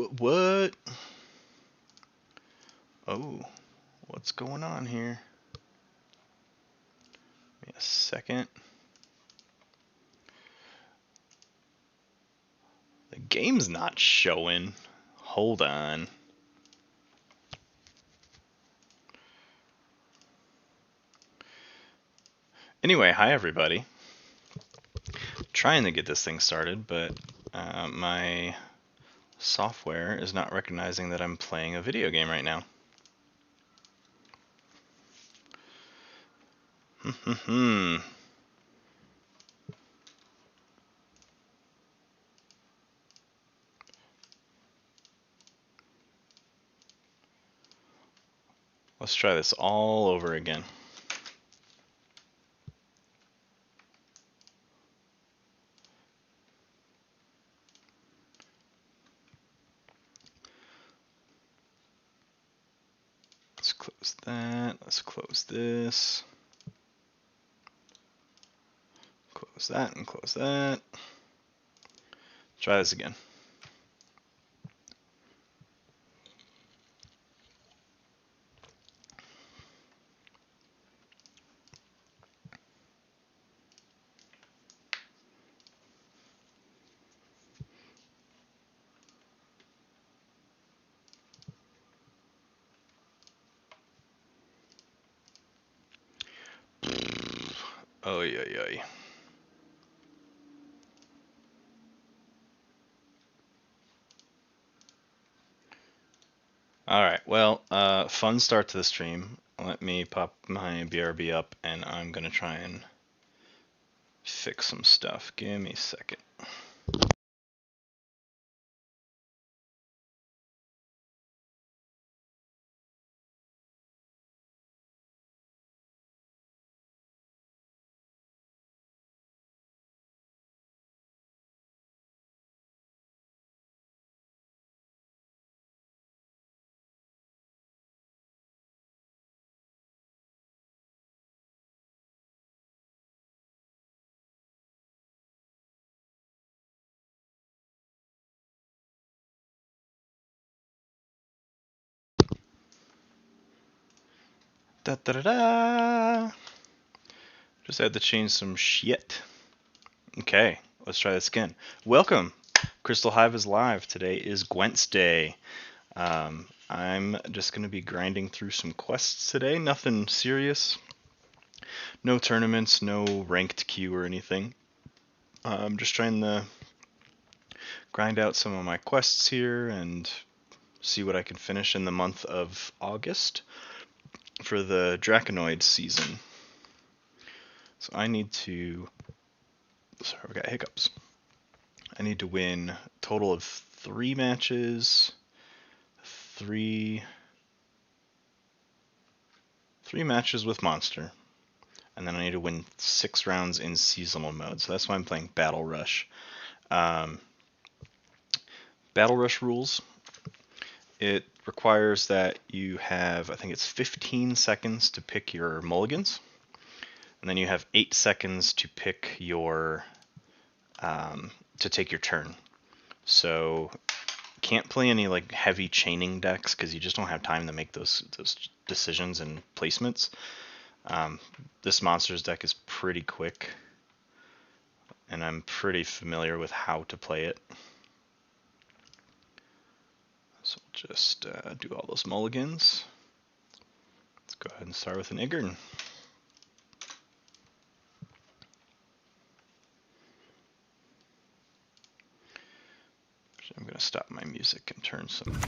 What? Oh, what's going on here? Give me a second. The game's not showing. Hold on. Anyway, hi everybody. Trying to get this thing started, but my software is not recognizing that I'm playing a video game right now. Let's try this all over again. Let's close that. Let's close this. Close that and close that. Try this again. Oy, oy, oy. Alright, well, fun start to the stream. Let me pop my BRB up and I'm gonna try and fix some stuff. Give me a second. Da da da da! Just had to change some shit. Okay, let's try this again. Welcome! Crystal Hive is live. Today is GWENTsday. I'm just going to be grinding through some quests today. Nothing serious. No tournaments, no ranked queue or anything. I'm just trying to grind out some of my quests here and see what I can finish in the month of August for the Draconoid season. So I need to... Sorry, we got hiccups. I need to win a total of 3 matches, 3 matches with Monster, and then I need to win 6 rounds in seasonal mode. So that's why I'm playing Battle Rush. Battle Rush rules. It requires that you have, I think it's 15 seconds to pick your mulligans, and then you have 8 seconds to pick your, to take your turn. So can't play any like heavy chaining decks because you just don't have time to make those decisions and placements. This monsters deck is pretty quick, and I'm pretty familiar with how to play it. So we'll just do all those mulligans. Let's go ahead and start with an Iggern. I'm going to stop my music and turn some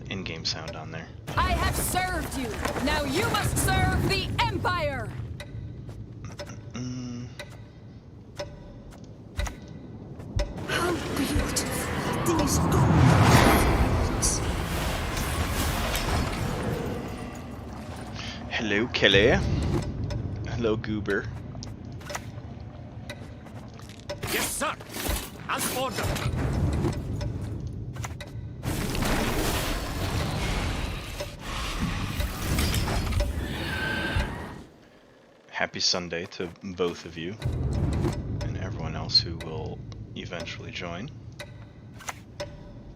in-game sound on there. I have served you. Now you must serve the Empire. How beautiful these are. Hello, Kelly. Hello, Goober. Yes, sir. As ordered. Happy Sunday to both of you and everyone else who will eventually join.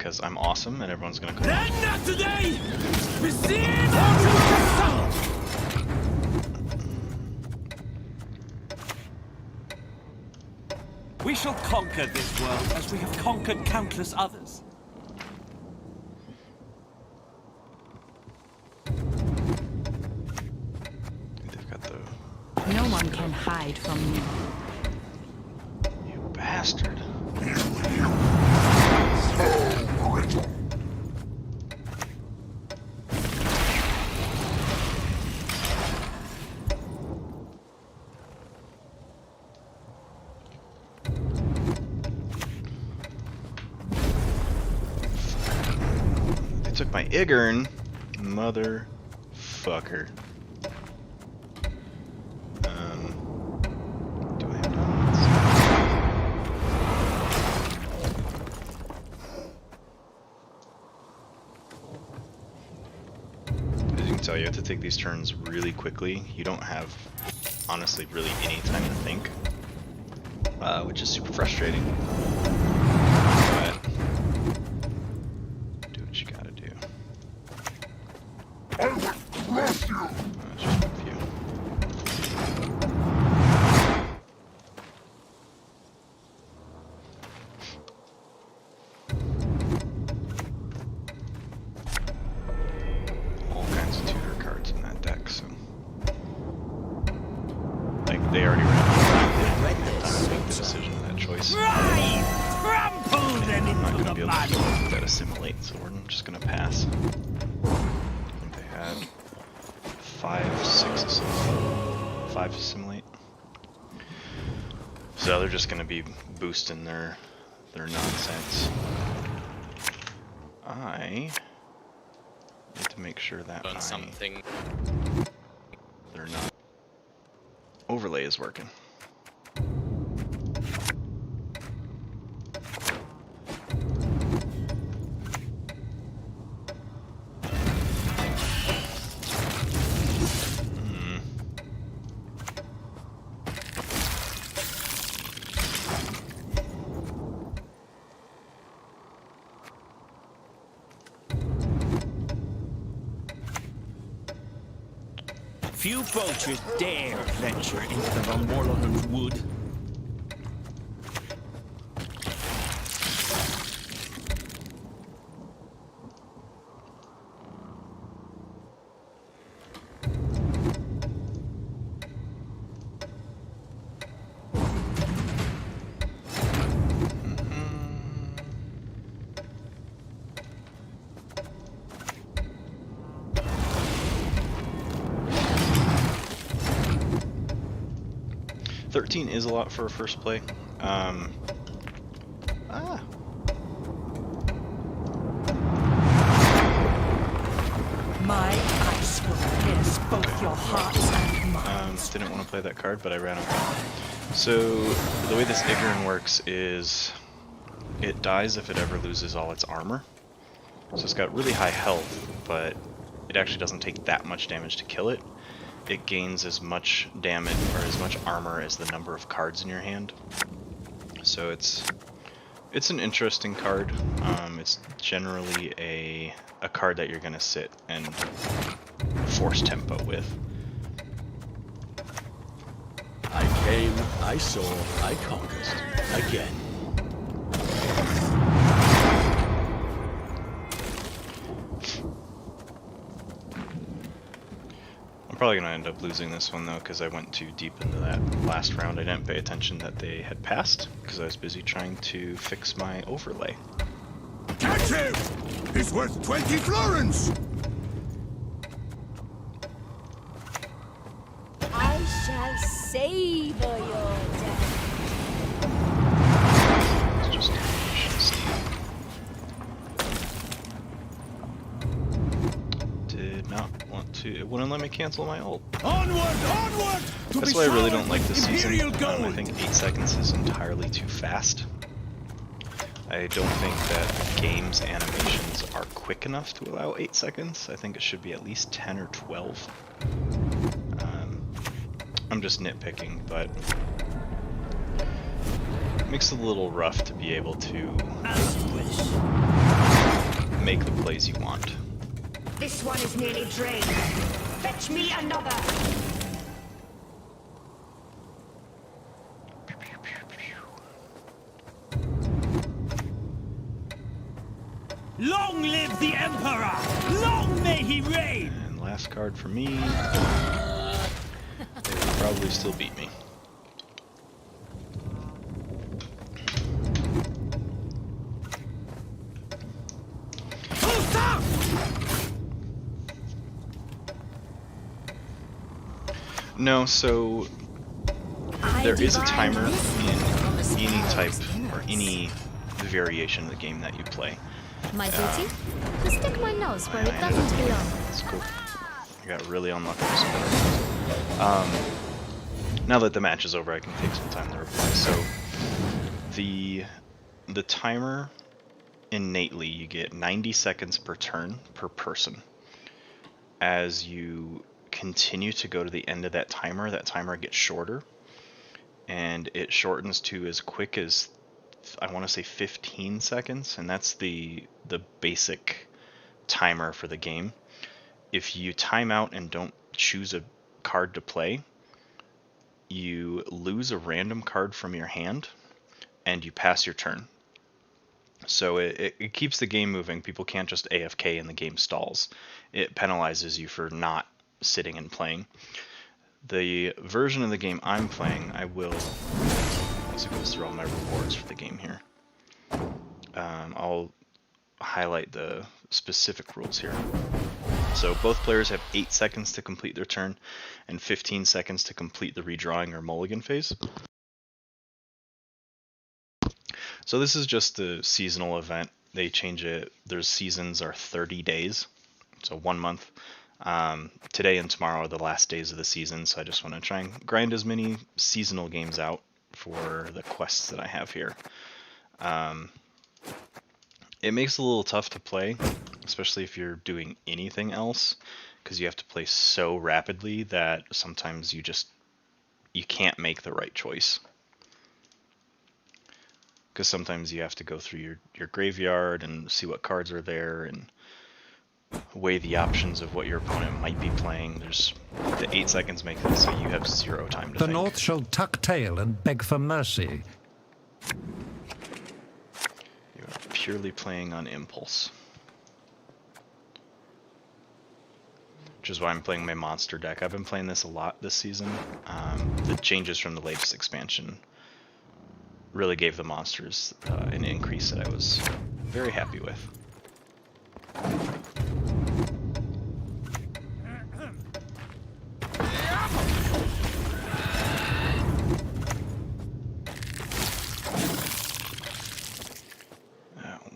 because I'm awesome and everyone's gonna come. Then not today! Receive all to yourself! We shall conquer this world as we have conquered countless others. They've got the... No one can hide from me. You bastard. They took my Igern, motherfucker. Do I have dominance? As you can tell, you have to take these turns really quickly. You don't have, honestly, really any time to think, which is super frustrating. But do what you gotta do. It's just a few. All kinds of tutor cards in that deck, so like they already ran out of time. They didn't have time to make the decision of that choice. Right! Trample them I'm not into gonna the be able to mud! make that assimilate, so we're just gonna pass. I think they had 5, 6 assimilate. 5 assimilate. So they're just gonna be boosting their nonsense. I need to make sure that they're not overlay is working. Few poachers dare venture into the Von Morlunden's wood. $13 is a lot for a first play. My ice will pierce both your hearts and minds. Didn't want to play that card, but I ran out. So the way this Ignorant works is it dies if it ever loses all its armor. So it's got really high health, but it actually doesn't take that much damage to kill it. It gains as much damage or as much armor as the number of cards in your hand. So it's an interesting card. It's generally a card that you're gonna sit and force tempo with. I came, I saw, I conquered. Again. I'm probably gonna end up losing this one though, because I went too deep into that last round. I didn't pay attention that they had passed, because I was busy trying to fix my overlay. Catch him! He's worth 20 florins! I shall savor your death. It's just damage, steal. Did not want to. It wouldn't let me cancel my ult. Onward! Onward! To That's be why I really showered don't like this with season. Imperial I gold. think 8 seconds is entirely too fast. I don't think that the game's animations are quick enough to allow 8 seconds. I think it should be at least 10 or 12. I'm just nitpicking, but it makes it a little rough to be able to As you wish. make the plays you want. This one is nearly drained. Fetch me another. Long live the Emperor! Long may he reign! And last card for me. They will probably still beat me. No, so there is a timer in any type or any variation of the game that you play. My duty? To stick my nose where it doesn't belong. Let's go. I got really unlucky with some better. Now that the match is over, I can take some time to reply. So the timer, innately, you get 90 seconds per turn per person. As you continue to go to the end of that timer gets shorter, and it shortens to as quick as, I want to say, 15 seconds, and that's the basic timer for the game. If you time out and don't choose a card to play, you lose a random card from your hand, and you pass your turn. So it keeps the game moving. People can't just AFK and the game stalls. It penalizes you for not sitting and playing. The version of the game I'm playing, I will, as it goes through all my rewards for the game here, I'll highlight the specific rules here. So both players have 8 seconds to complete their turn and 15 seconds to complete the redrawing or mulligan phase. So this is just the seasonal event. They change it. Their seasons are 30 days, so 1 month. Today and tomorrow are the last days of the season, so I just want to try and grind as many seasonal games out for the quests that I have here. It makes it a little tough to play, especially if you're doing anything else, because you have to play so rapidly that sometimes you can't make the right choice. Because sometimes you have to go through your graveyard and see what cards are there and weigh the options of what your opponent might be playing. The 8 seconds make it so you have 0 time to The think. North shall tuck tail and beg for mercy. You are purely playing on impulse. Which is why I'm playing my monster deck. I've been playing this a lot this season. The changes from the latest expansion really gave the monsters an increase that I was very happy with.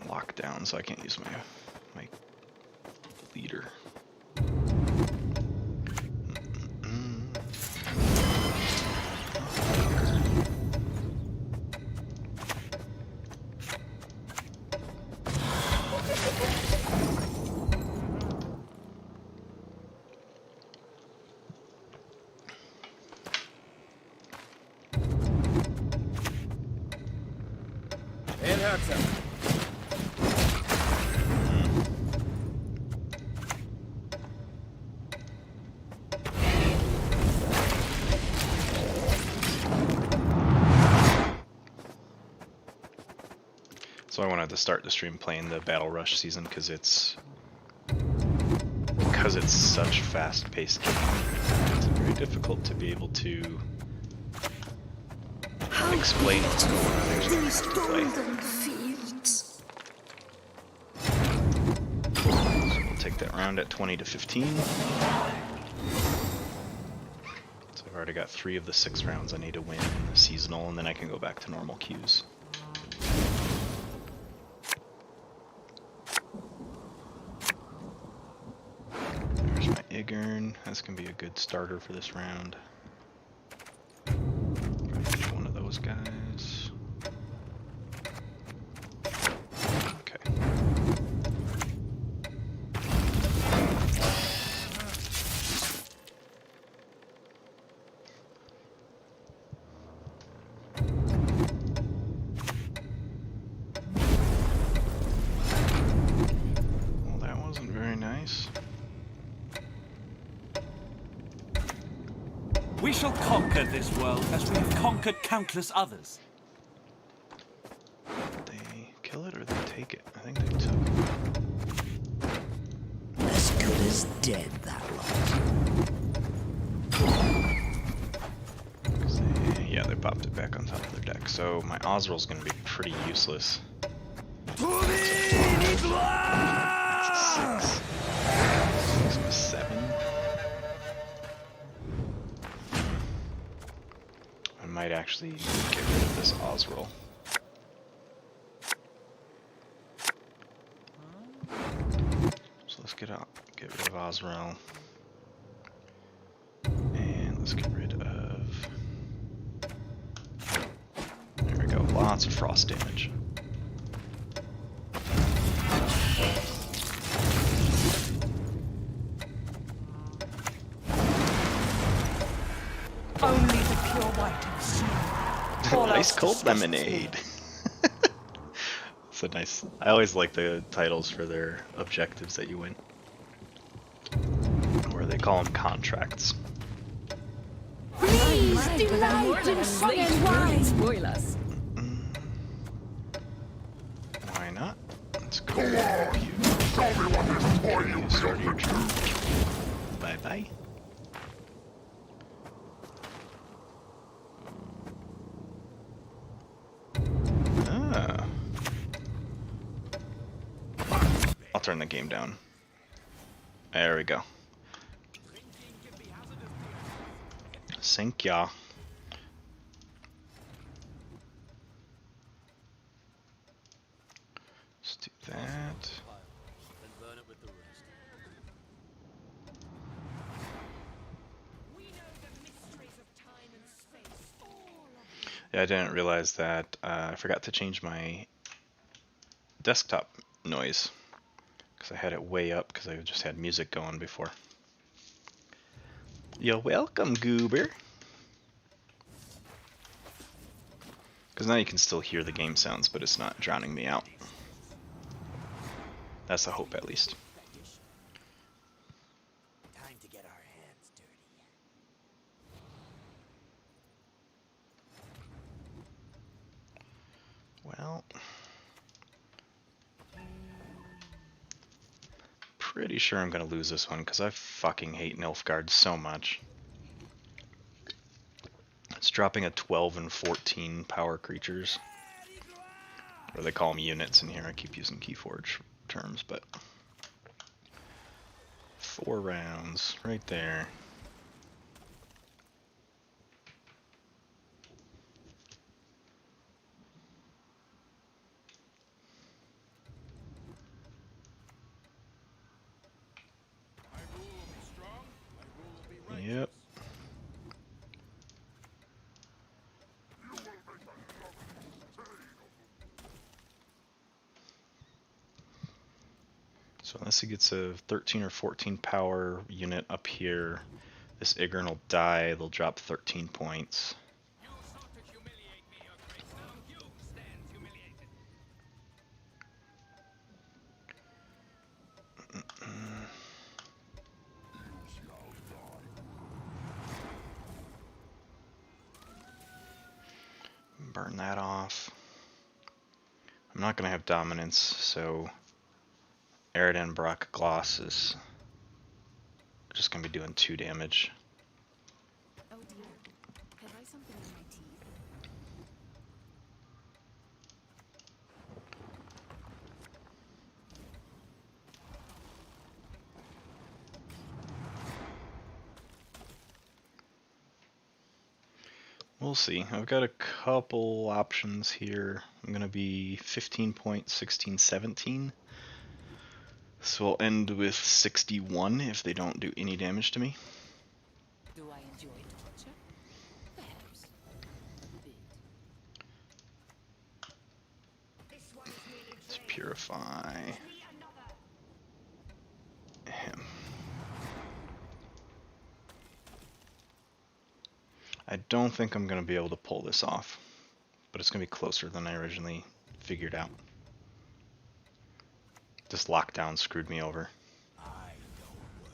Lockdown, so I can't use my leader. So I wanted to start the stream playing the Battle Rush season because it's such fast-paced game. It's very difficult to be able to explain what's going on. There's no have to play. So we'll take that round at 20 to 15. So I've already got 3 of the 6 rounds I need to win in the seasonal, and then I can go back to normal queues. Igern, that's going to be a good starter for this round. Probably one of those guys. Okay. We shall conquer this world as we have conquered countless others. Did they kill it or they take it? I think they took it. As good as dead, that lot. Yeah, they popped it back on top of their deck. So my Osrill's gonna be pretty useless. It's a 6. 6 and a 7. I might actually get rid of this Osrill. So let's get rid of Osrill. And let's get rid of... There we go, lots of frost damage. Only the pure white of snow. All Nice else cold disgusts me. lemonade. It's a nice. I always like the titles for their objectives that you win, or they call them contracts. Please, Right, but I'm more delight than in a song late and wine. Spoil us. Why not? Let's go. You start your turn. Bye bye. Ah. I'll turn the game down. There we go. Thank ya. Let's do that. Yeah, I didn't realize that I forgot to change my desktop noise because I had it way up because I just had music going before. You're welcome, Goober. Because now you can still hear the game sounds, but it's not drowning me out. That's the hope, at least. Time to get our hands dirty. Well, pretty sure I'm gonna lose this one because I fucking hate Nilfgaard so much. It's dropping a 12 and 14 power creatures. Or they call them units in here. I keep using Keyforge terms, but 4 rounds right there. Yep. So unless he gets a 13 or 14 power unit up here, this Igern will die. They'll drop 13 points. Burn that off. I'm not going to have dominance, so Eridan Brock Gloss is just going to be doing 2 damage. Oh dear. Have I something in my teeth? We'll see. I've got a couple options here. I'm going to be 15 point, 16, 17. So I'll end with 61 if they don't do any damage to me. Do I enjoy torture? Perhaps. A bit. Let's purify him. I don't think I'm going to be able to pull this off, but it's going to be closer than I originally figured out. This lockdown screwed me over. I don't work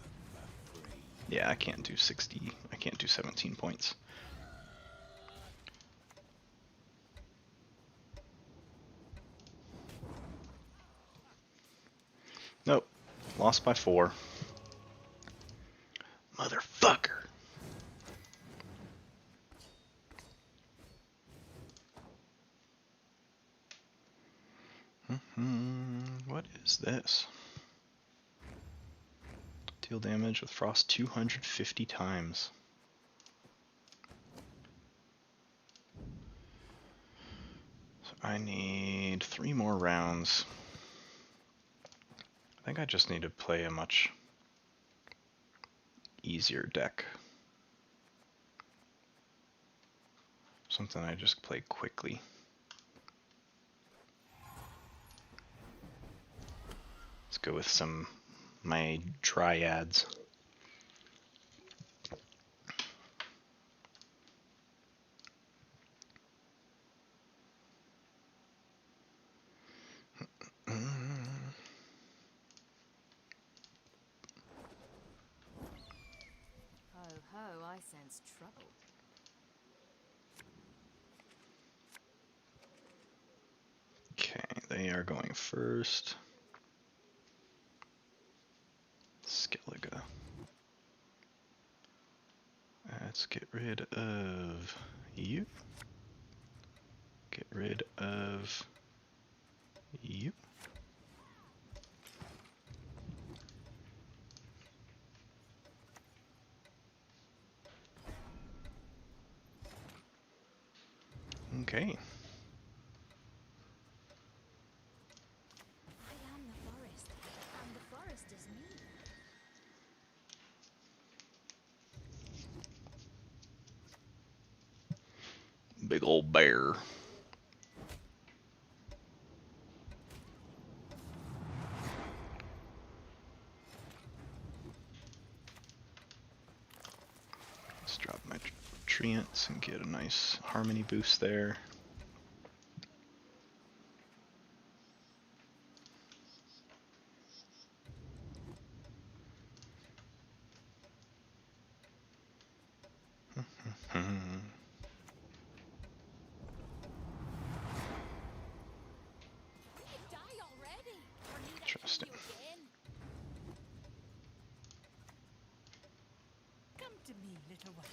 for free. Yeah, I can't do 60. I can't do 17 points. Nope. Lost by 4. Motherfucker. What is this? Deal damage with frost 250 times. So I need 3 more rounds. I think I just need to play a much easier deck. Something I just play quickly. Let's go with my dryads. Ho ho, I sense trouble. Okay, they are going first. Skellige. Let's get rid of you. Get rid of you. Okay. I am the forest, and the forest is me. Big old bear. Let's drop my treants and get a nice harmony boost there. Die already! Or need I Interesting. kill you again? Come to me, little one.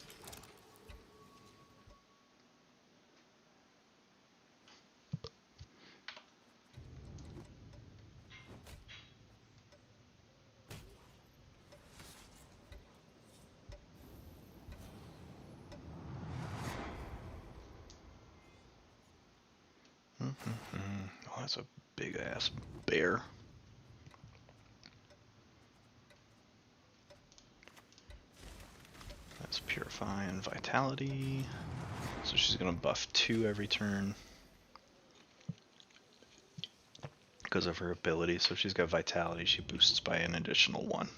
Oh, that's a big ass bear. That's Purify and Vitality. So she's gonna buff 2 every turn because of her ability. So if she's got Vitality, she boosts by an additional 1.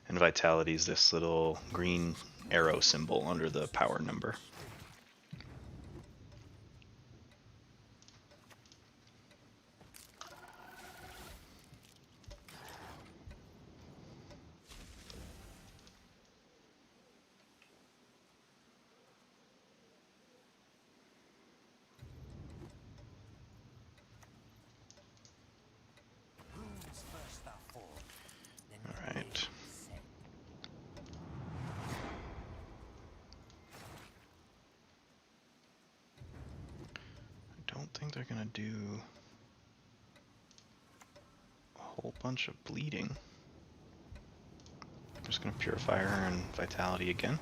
And Vitality is this little green arrow symbol under the power number. Alright. I don't think they're gonna do a whole bunch of bleeding. I'm just gonna Purify her and Vitality again.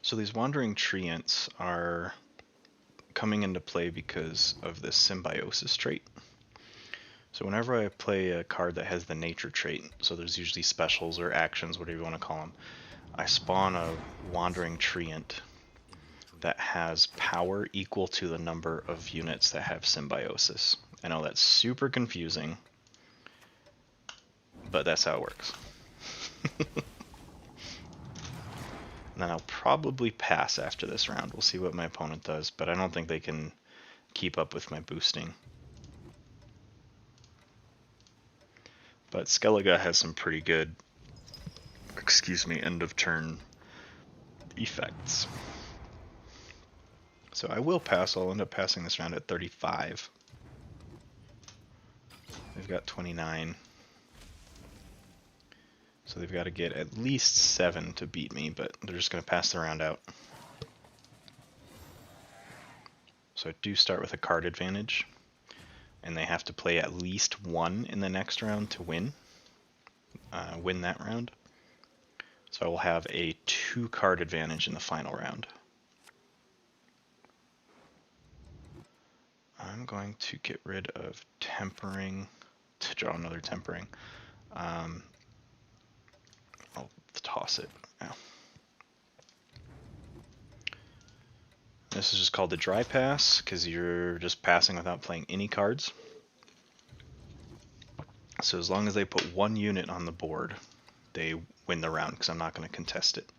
So these Wandering Treants are coming into play because of this Symbiosis trait. So whenever I play a card that has the Nature trait, so there's usually specials or actions, whatever you want to call them, I spawn a Wandering Treant that has power equal to the number of units that have Symbiosis. I know that's super confusing, but that's how it works. And then I'll probably pass after this round. We'll see what my opponent does, but I don't think they can keep up with my boosting. But Skellige has some pretty good, excuse me, end of turn effects. So I will pass. I'll end up passing this round at 35. They've got 29. So they've got to get at least 7 to beat me, but they're just going to pass the round out. So I do start with a card advantage, and they have to play at least 1 in the next round to win that round. So I will have a 2 card advantage in the final round. I'm going to get rid of tempering to draw another tempering. I'll toss it now. This is just called the dry pass because you're just passing without playing any cards. So as long as they put 1 unit on the board, they win the round because I'm not going to contest it.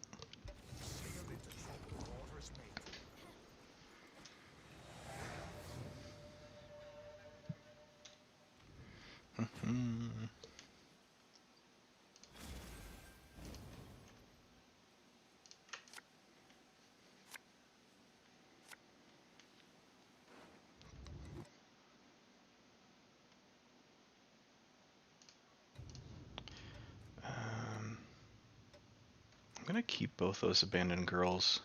I'm going to keep both those abandoned girls.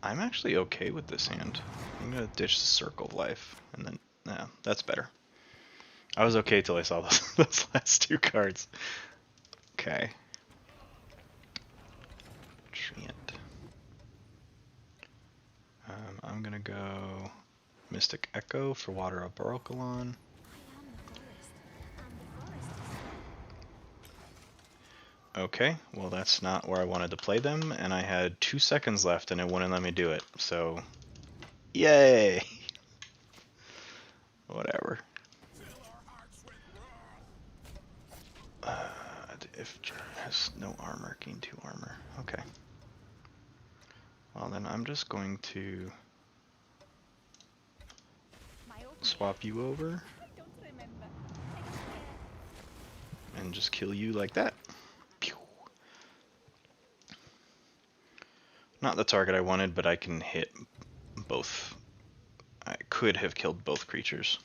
I'm actually okay with this hand. I'm going to ditch the Circle of Life, and then, no, that's better. I was okay till I saw those last 2 cards. Okay. Treant. I'm going to go Mystic Echo for Water of Barokalon. Okay, well that's not where I wanted to play them, and I had 2 seconds left and it wouldn't let me do it, so yay! Whatever. If has no armor, gain 2 armor. Okay. Well then I'm just going to swap you over and just kill you like that. Not the target I wanted, but I can hit both. I could have killed both creatures.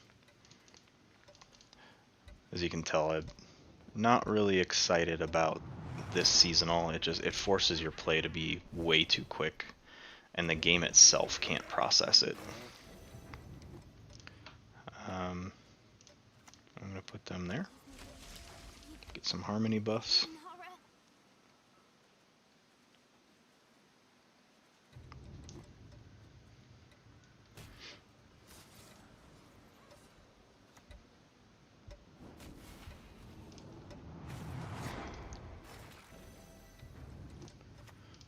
As you can tell, I'm not really excited about this seasonal. It forces your play to be way too quick, and the game itself can't process it. I'm going to put them there. Get some harmony buffs.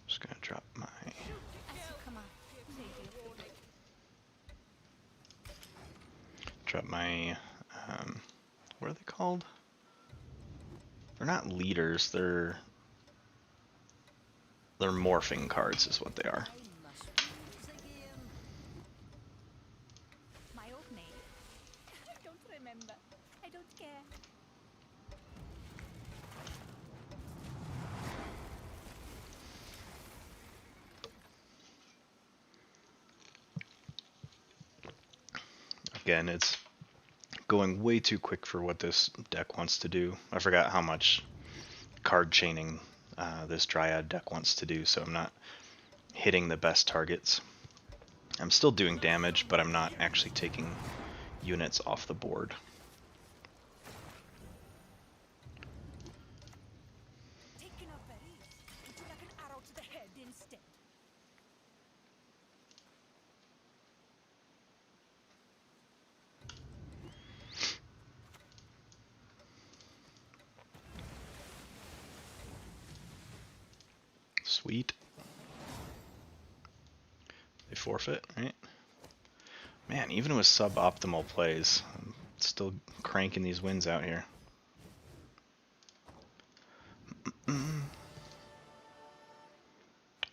Just going to drop my... what are they called? They're not leaders, they're morphing cards is what they are. My old name. I don't remember. I don't care. Again, it's going way too quick for what this deck wants to do. I forgot how much card chaining this Dryad deck wants to do, so I'm not hitting the best targets. I'm still doing damage, but I'm not actually taking units off the board. Taking a berry. Would you like an arrow to the head instead? Sweet. They forfeit, right? Man, even with suboptimal plays, I'm still cranking these wins out here.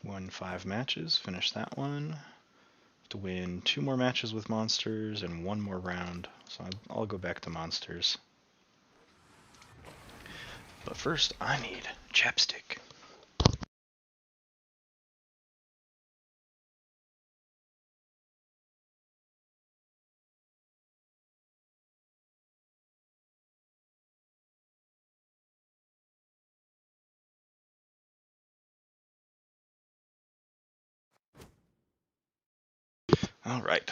Won 5 matches, finished that one. Have to win 2 more matches with monsters and 1 more round, so I'll go back to monsters. But first, I need chapstick. All right.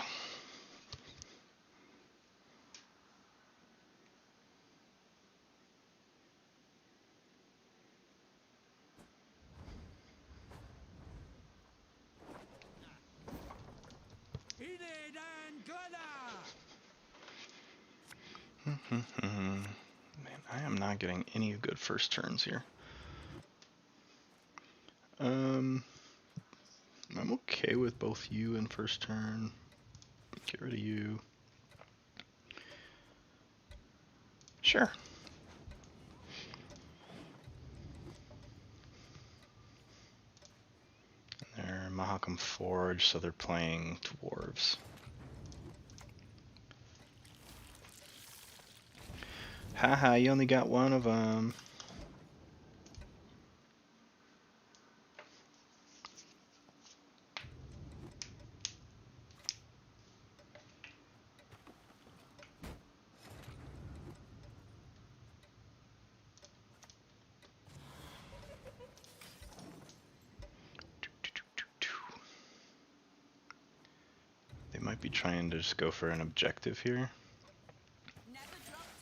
Man, I am not getting any good first turns here. I'm okay with both you and first turn. Get rid of you. Sure. They're Mahakam Forge, so they're playing dwarves. Haha, you only got one of them. They might be trying to just go for an objective here.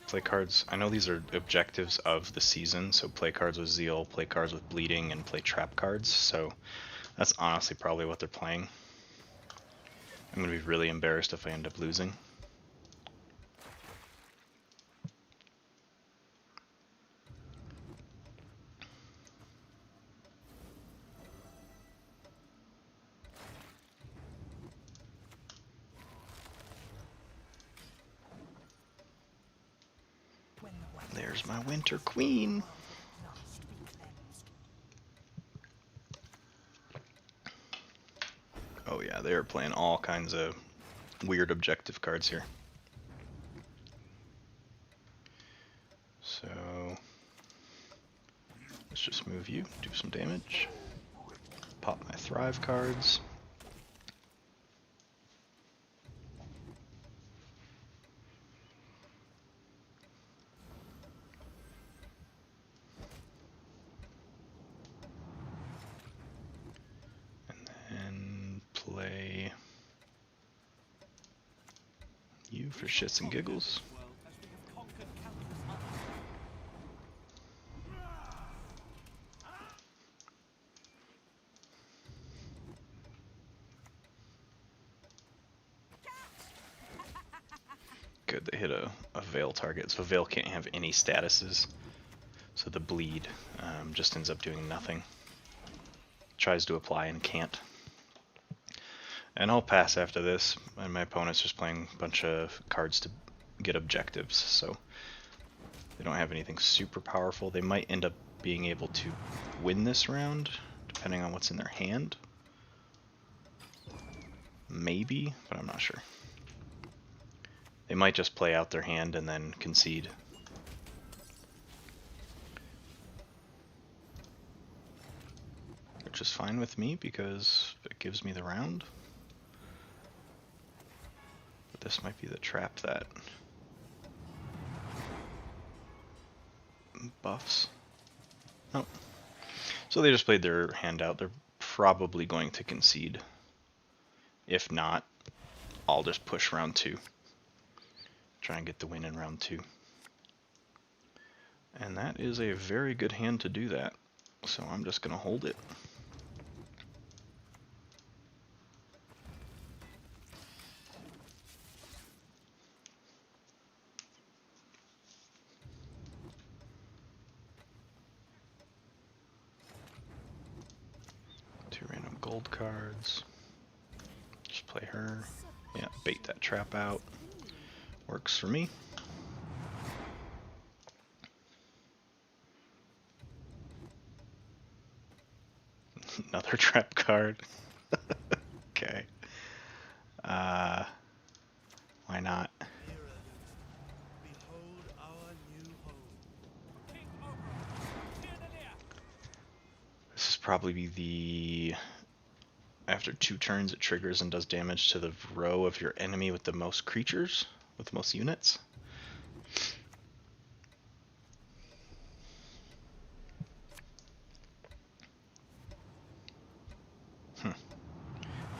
Play cards. I know these are objectives of the season, so play cards with Zeal, play cards with Bleeding, and play trap cards. So that's honestly probably what they're playing. I'm going to be really embarrassed if I end up losing. There's my Winter Queen. Oh yeah, they are playing all kinds of weird objective cards here. So let's just move you, do some damage. Pop my Thrive cards. And play you for shits and giggles. Good, they hit a Veil target, so Veil can't have any statuses. So the bleed just ends up doing nothing. Tries to apply and can't. And I'll pass after this, and my opponent's just playing a bunch of cards to get objectives, so they don't have anything super powerful. They might end up being able to win this round, depending on what's in their hand. Maybe, but I'm not sure. They might just play out their hand and then concede. Which is fine with me because it gives me the round. But this might be the trap that buffs. Oh. So they just played their hand out. They're probably going to concede. If not, I'll just push round 2. Try and get the win in round 2. And that is a very good hand to do that. So I'm just going to hold it. Two random gold cards. Just play her. Yeah, bait that trap out. Works for me. Another trap card. Okay. Why not? probably be the... After 2 turns, it triggers and does damage to the row of your enemy with the most creatures, with the most units.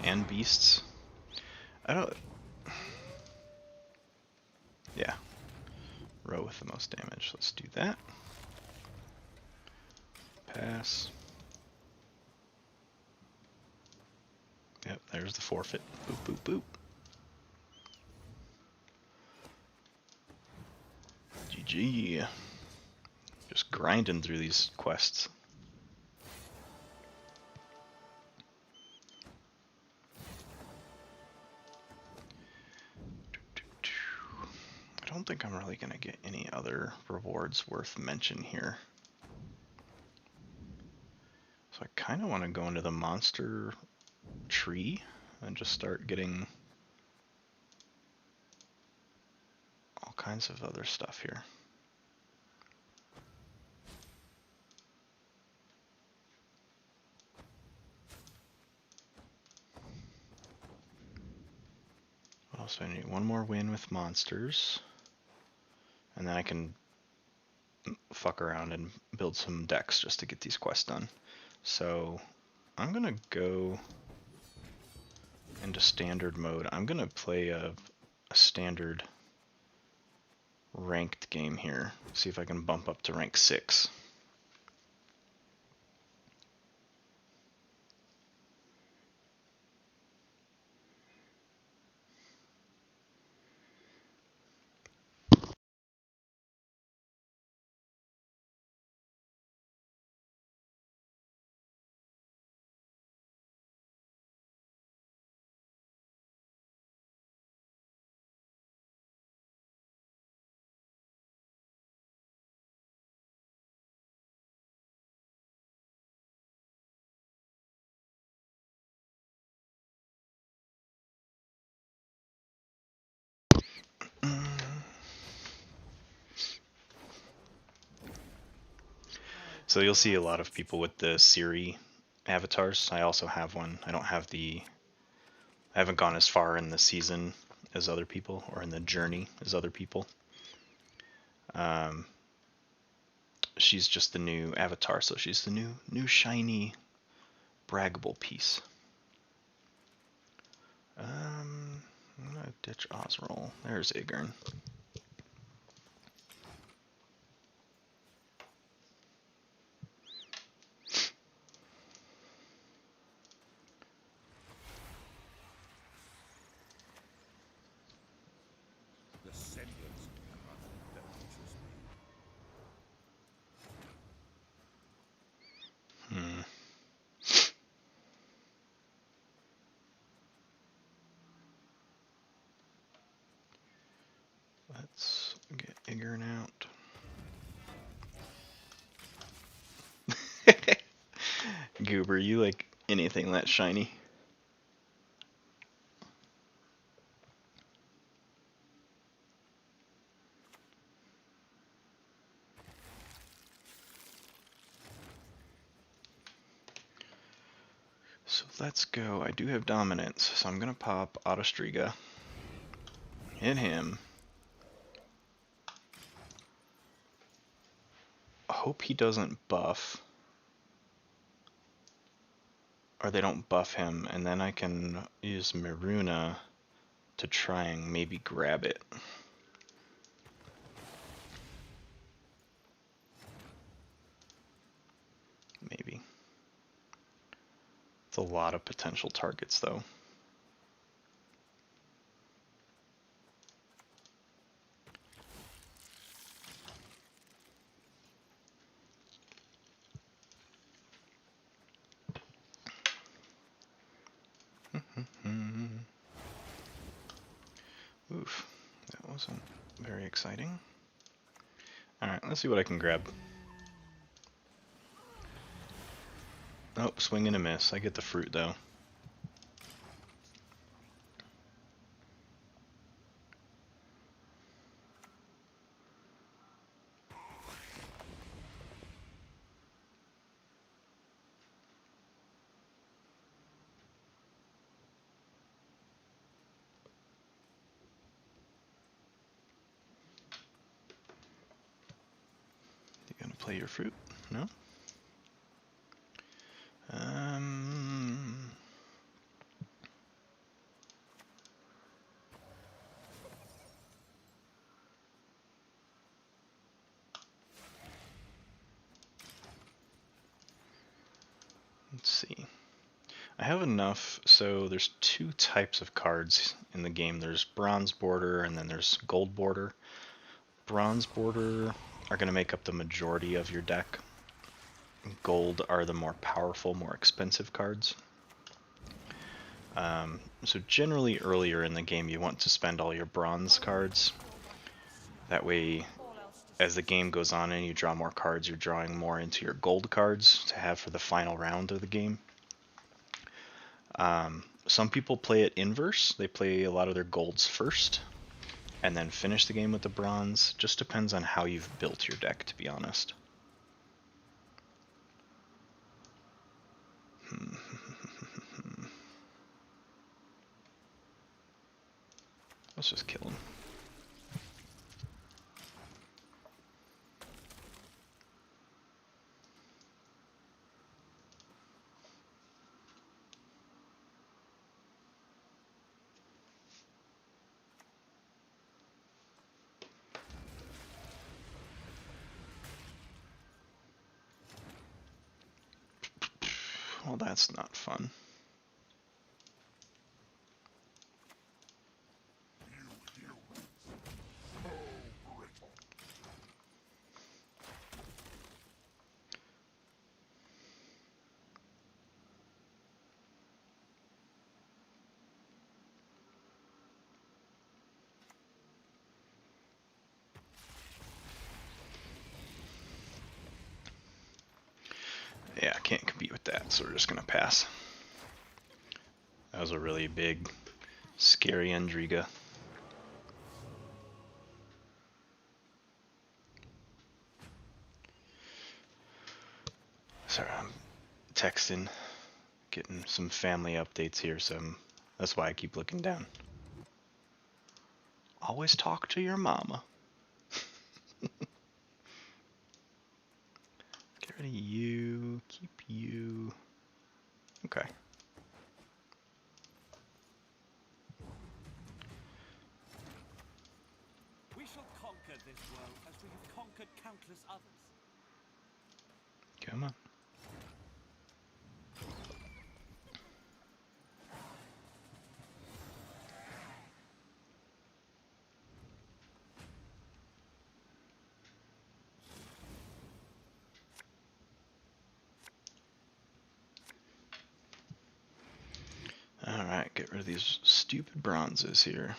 And beasts. I don't... Yeah. Row with the most damage. Let's do that. Pass. Yep, there's the forfeit. Boop, boop, boop. GG. Just grinding through these quests. I don't think I'm really going to get any other rewards worth mention here. So I kind of want to go into the monster tree and just start getting all kinds of other stuff here. What else do I need? One more win with monsters. And then I can fuck around and build some decks just to get these quests done. So I'm gonna go into standard mode. I'm gonna play a standard ranked game here. See if I can bump up to rank 6. So you'll see a lot of people with the Siri avatars. I also have one. I don't have the... I haven't gone as far in the season as other people, or in the journey as other people. She's just the new avatar, so she's the new shiny braggable piece. I'm gonna ditch Osroll. There's Igern. The semblance of corruption that interests me. Let's get Igern out. Goober, you like anything that shiny? So let's go. I do have dominance, so I'm gonna pop Autostriga. Hit him. I hope he doesn't buff. Or they don't buff him, and then I can use Maruna to try and maybe grab it. Maybe. It's a lot of potential targets, though. Oof, that wasn't very exciting. Alright, let's see what I can grab. Oh, swing and a miss. I get the fruit, though. play your fruit? No? Let's see. I have enough, so there's two types of cards in the game. There's bronze border and then there's gold border. Bronze border are going to make up the majority of your deck. Gold are the more powerful, more expensive cards. So generally earlier in the game you want to spend all your bronze cards. That way, as the game goes on and you draw more cards, you're drawing more into your gold cards to have for the final round of the game. Some people play it inverse. They play a lot of their golds first and then finish the game with the bronze. Just depends on how you've built your deck, to be honest. Let's just kill him. Well, that's not fun. Yeah, I can't compete with that, so we're just gonna pass. That was a really big, scary Endriga. Sorry, I'm texting, getting some family updates here, so that's why I keep looking down. Always talk to your mama. Get rid of you, keep you. Okay. We shall conquer this world as we have conquered countless others. Come on. Alright, get rid of these stupid bronzes here.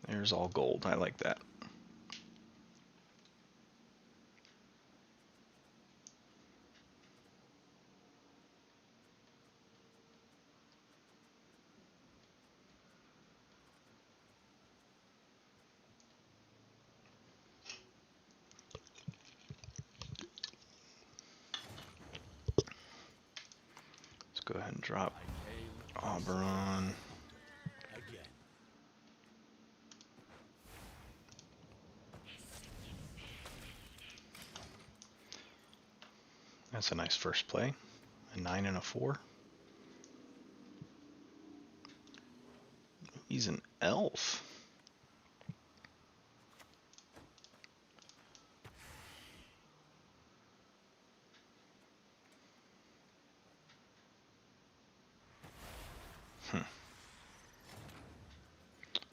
There's all gold. I like that. Let's go ahead and drop Oberon. Again. That's a nice first play. A 9 and a 4. He's an elf.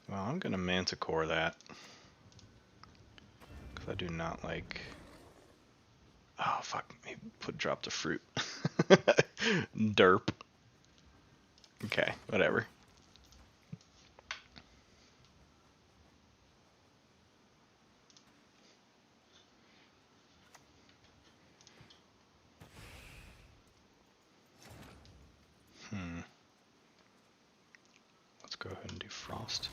Well, I'm gonna Manticore that. Because I do not like... Oh, fuck. He dropped a fruit. Derp. Okay, whatever. Let's go ahead and do Frost.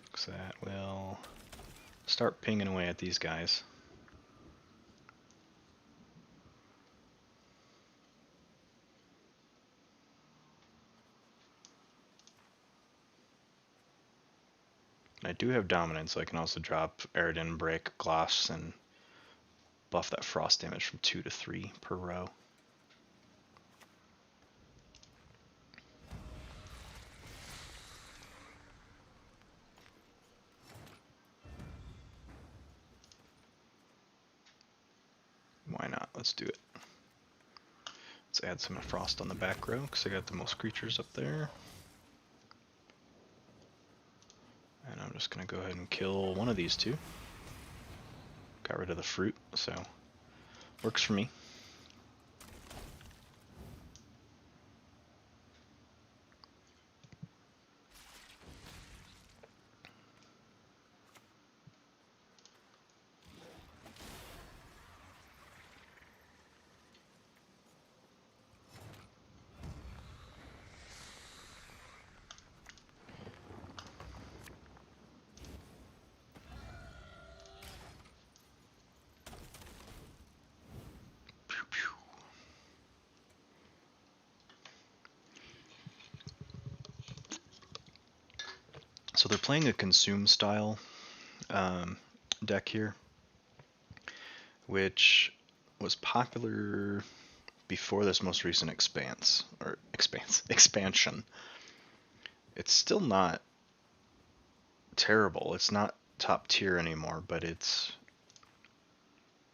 Because that will start pinging away at these guys. And I do have dominance, so I can also drop Aridin, Break, Gloss, and buff that frost damage from 2 to 3 per row. Why not? Let's do it. Let's add some frost on the back row because I got the most creatures up there. And I'm just going to go ahead and kill one of these two. Got rid of the fruit, so works for me. So they're playing a consume style deck here, which was popular before this most recent expansion. It's still not terrible. It's not top tier anymore, but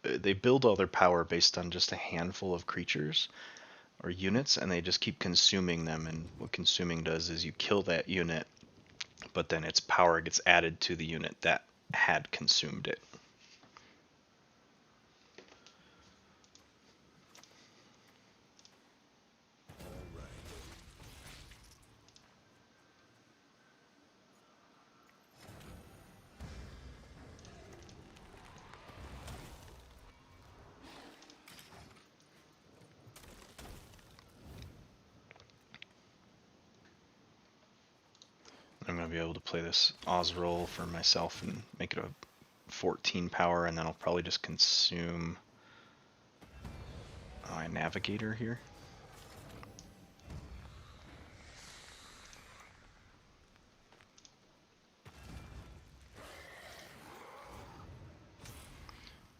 they build all their power based on just a handful of creatures or units, and they just keep consuming them. And what consuming does is you kill that unit, but then its power gets added to the unit that had consumed it. I'm going to be able to play this Oz roll for myself and make it a 14 power, and then I'll probably just consume my navigator here.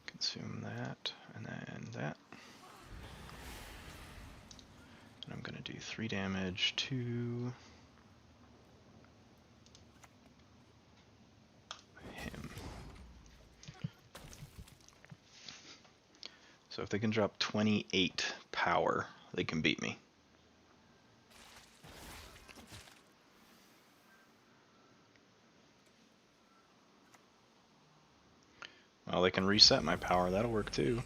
Consume that, and then that. And I'm going to do 3 damage to him. So if they can drop 28 power, they can beat me. Well, they can reset my power, that'll work too.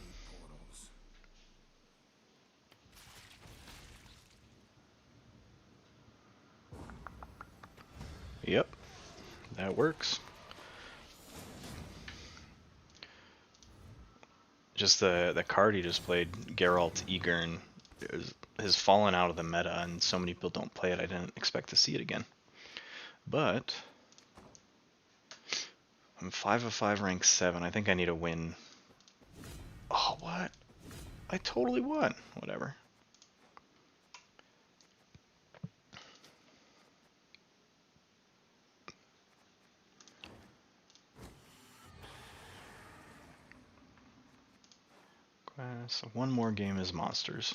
Yep, that works. Just the card he just played, Geralt Eagern, has fallen out of the meta, and so many people don't play it, I didn't expect to see it again. But I'm 5 of 5, rank 7. I think I need a win. Oh, what? I totally won. Whatever. So one more game is monsters.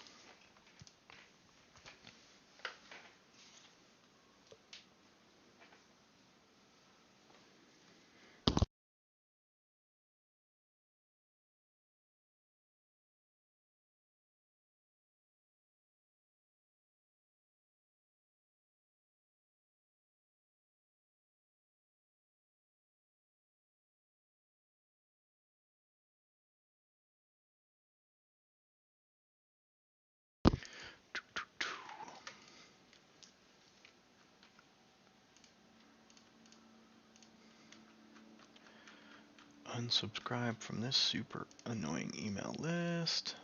Unsubscribe from this super annoying email list.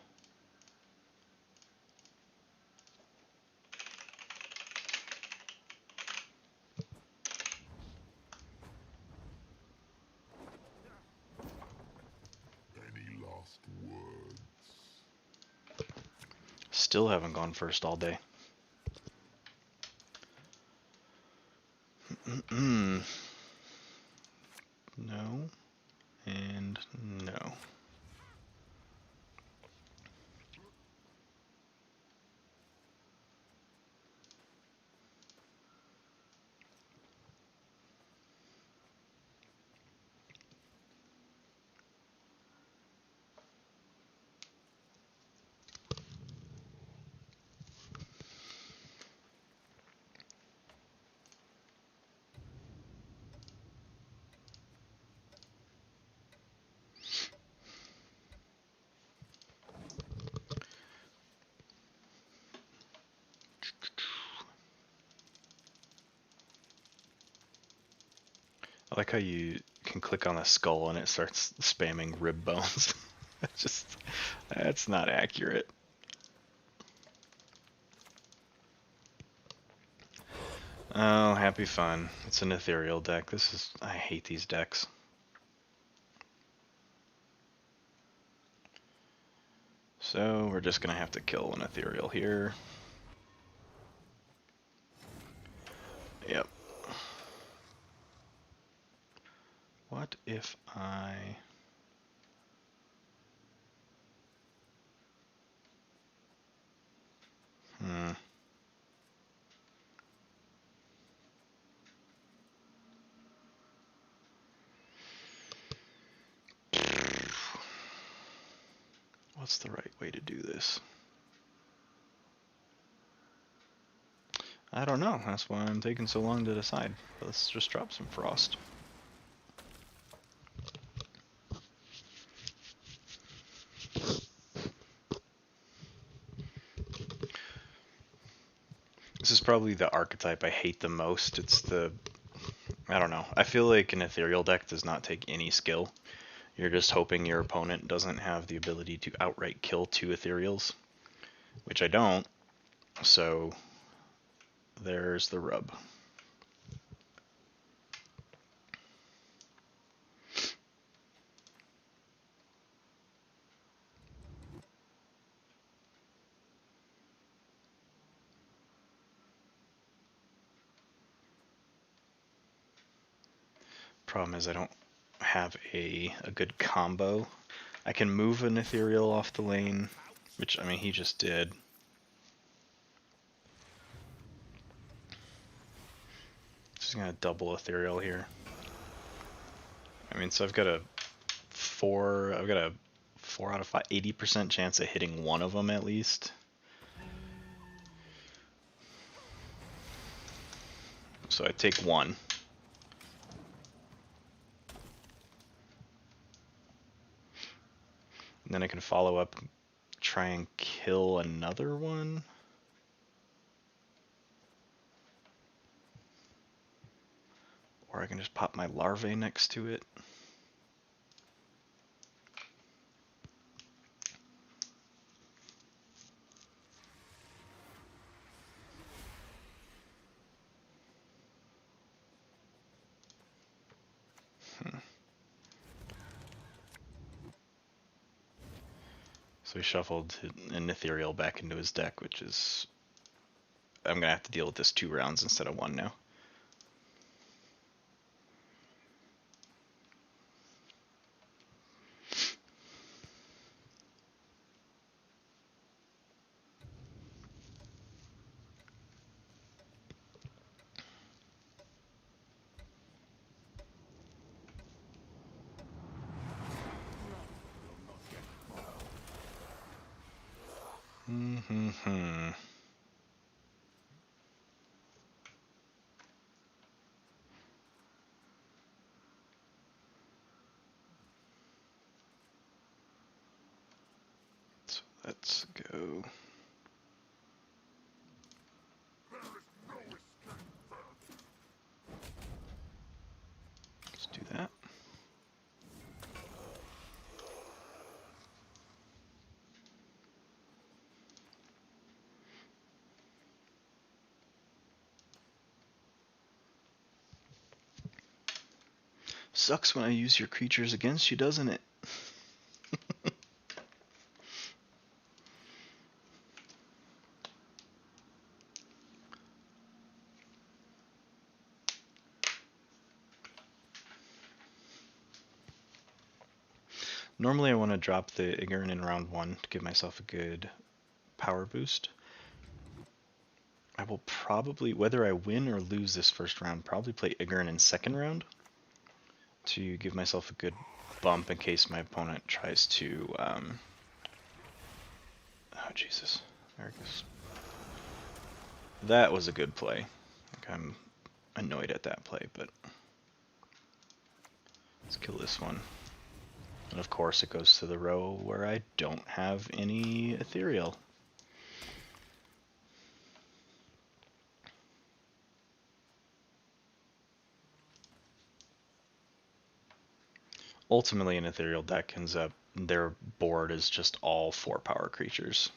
Any last words? Still haven't gone first all day. No. And no. I like how you can click on the skull and it starts spamming rib bones. That's not accurate. Oh, happy fun. It's an ethereal deck. I hate these decks. So we're just gonna have to kill an ethereal here. Yep. What if I... What's the right way to do this? I don't know. That's why I'm taking so long to decide. Let's just drop some frost. This is probably the archetype I hate the most. I don't know. I feel like an ethereal deck does not take any skill. You're just hoping your opponent doesn't have the ability to outright kill 2 ethereals, which I don't. So there's the rub. Problem is I don't have a good combo. I can move an ethereal off the lane, which, I mean, he just did. Just gonna double ethereal here. I mean, so I've got a 4 out of 5, 80% chance of hitting one of them at least. So I take 1. And then I can follow up, try and kill another one. Or I can just pop my larvae next to it. So he shuffled an ethereal back into his deck, which is... I'm gonna have to deal with this 2 rounds instead of 1 now. So let's go. Let's do that. Sucks when I use your creatures against you, doesn't it? Normally I want to drop the Ignorant in round 1 to give myself a good power boost. I will probably, whether I win or lose this first round, probably play Ignorant in second round to give myself a good bump in case my opponent tries to, oh Jesus, there it goes. That was a good play. I'm annoyed at that play, but let's kill this one. And of course it goes to the row where I don't have any ethereal. Ultimately, an ethereal deck ends up, their board is just all 4 power creatures.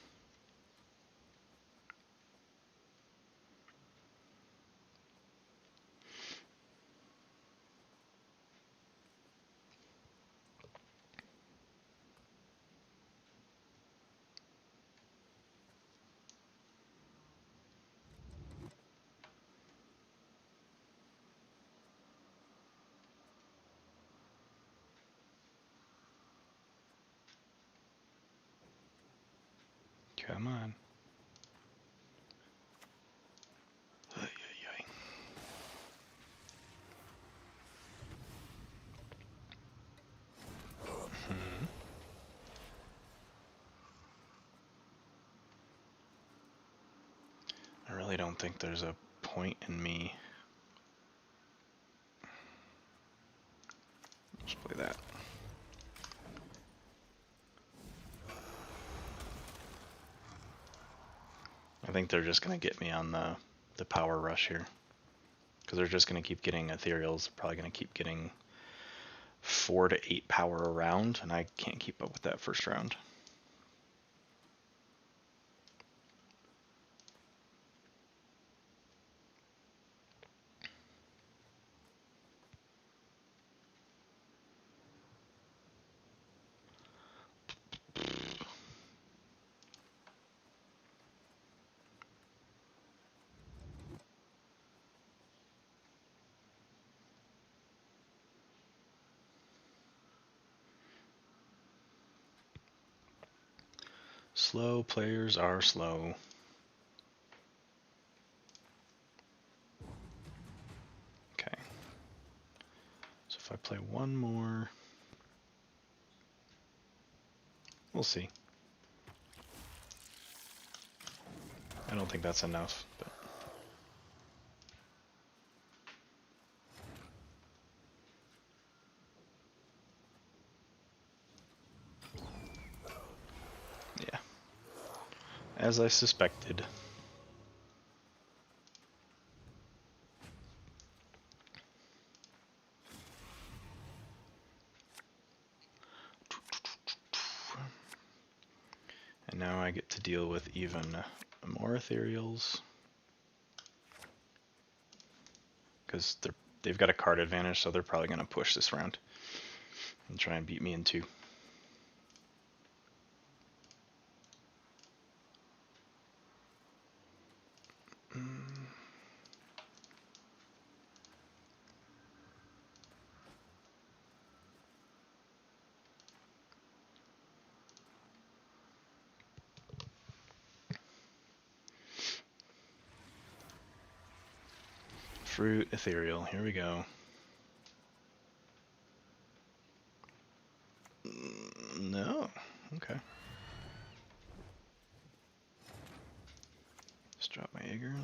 Come on. Ay, ay, ay. I really don't think there's a point in me. Let's play that. I think they're just going to get me on the power rush here. Because they're just going to keep getting ethereals. Probably going to keep getting 4 to 8 power around, and I can't keep up with that first round. Slow players are slow. Okay. So if I play one more, we'll see. I don't think that's enough, but yeah. As I suspected. And now I get to deal with even more ethereals. Because they've got a card advantage, so they're probably going to push this round and try and beat me in 2. Fruit, ethereal, here we go. No, okay. Just drop my Aegir. In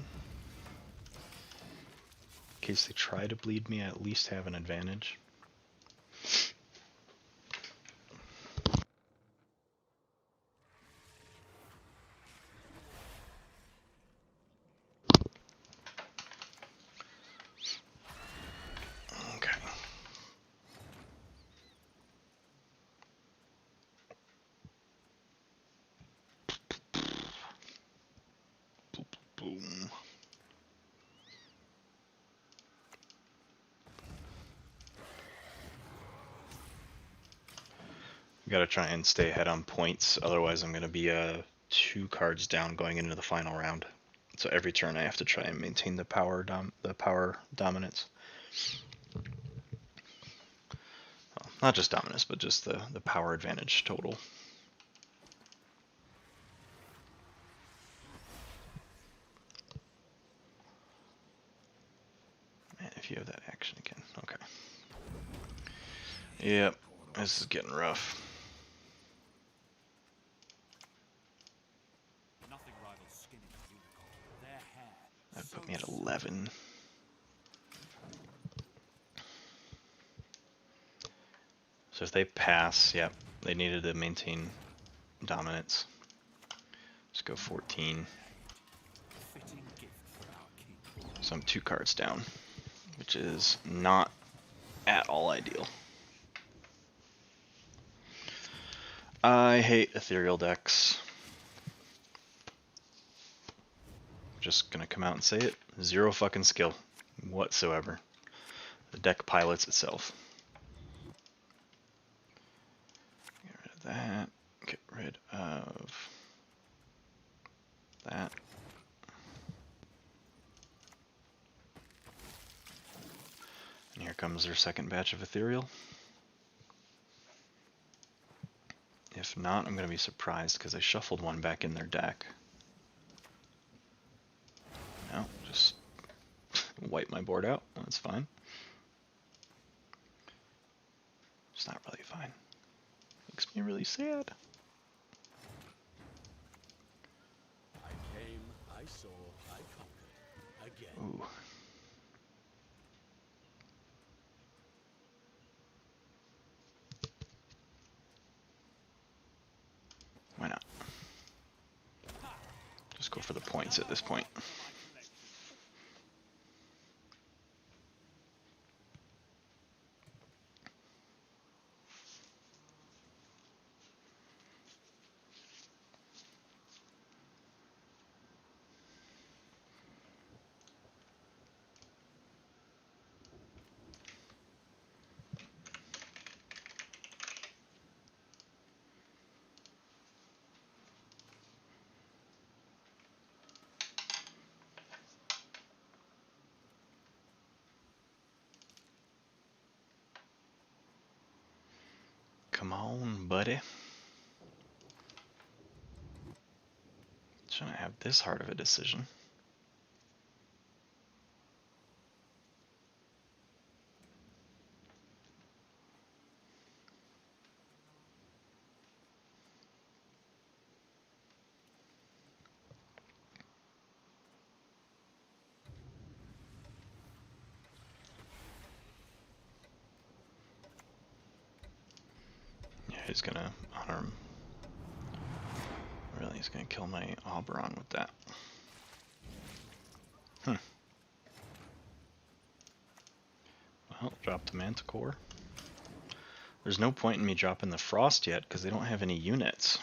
case they try to bleed me, I at least have an advantage. Okay. Boom. Gotta try and stay ahead on points, otherwise I'm gonna be 2 cards down going into the final round. So every turn I have to try and maintain the power dominance. Well, Not just dominance, but just the power advantage total. Man, if you have that action again. Okay. Yep, this is getting rough. That put me at 11. So if they pass, yep, they needed to maintain dominance. Let's go 14. So I'm 2 cards down, which is not at all ideal. I hate ethereal decks. Just gonna come out and say it. 0 fucking skill whatsoever. The deck pilots itself. Get rid of that. Get rid of that. And here comes their second batch of ethereal. If not, I'm going to be surprised because I shuffled one back in their deck. No, just wipe my board out. That's fine. It's not really fine. Makes me really sad. I came, I saw, I conquered. Again. Ooh. Why not? Just go for the points at this point. Come on, buddy. Shouldn't have this hard of a decision. Yeah, he's gonna honor him. Really, he's gonna kill my Oberon with that. Well, drop the Manticore. There's no point in me dropping the Frost yet because they don't have any units.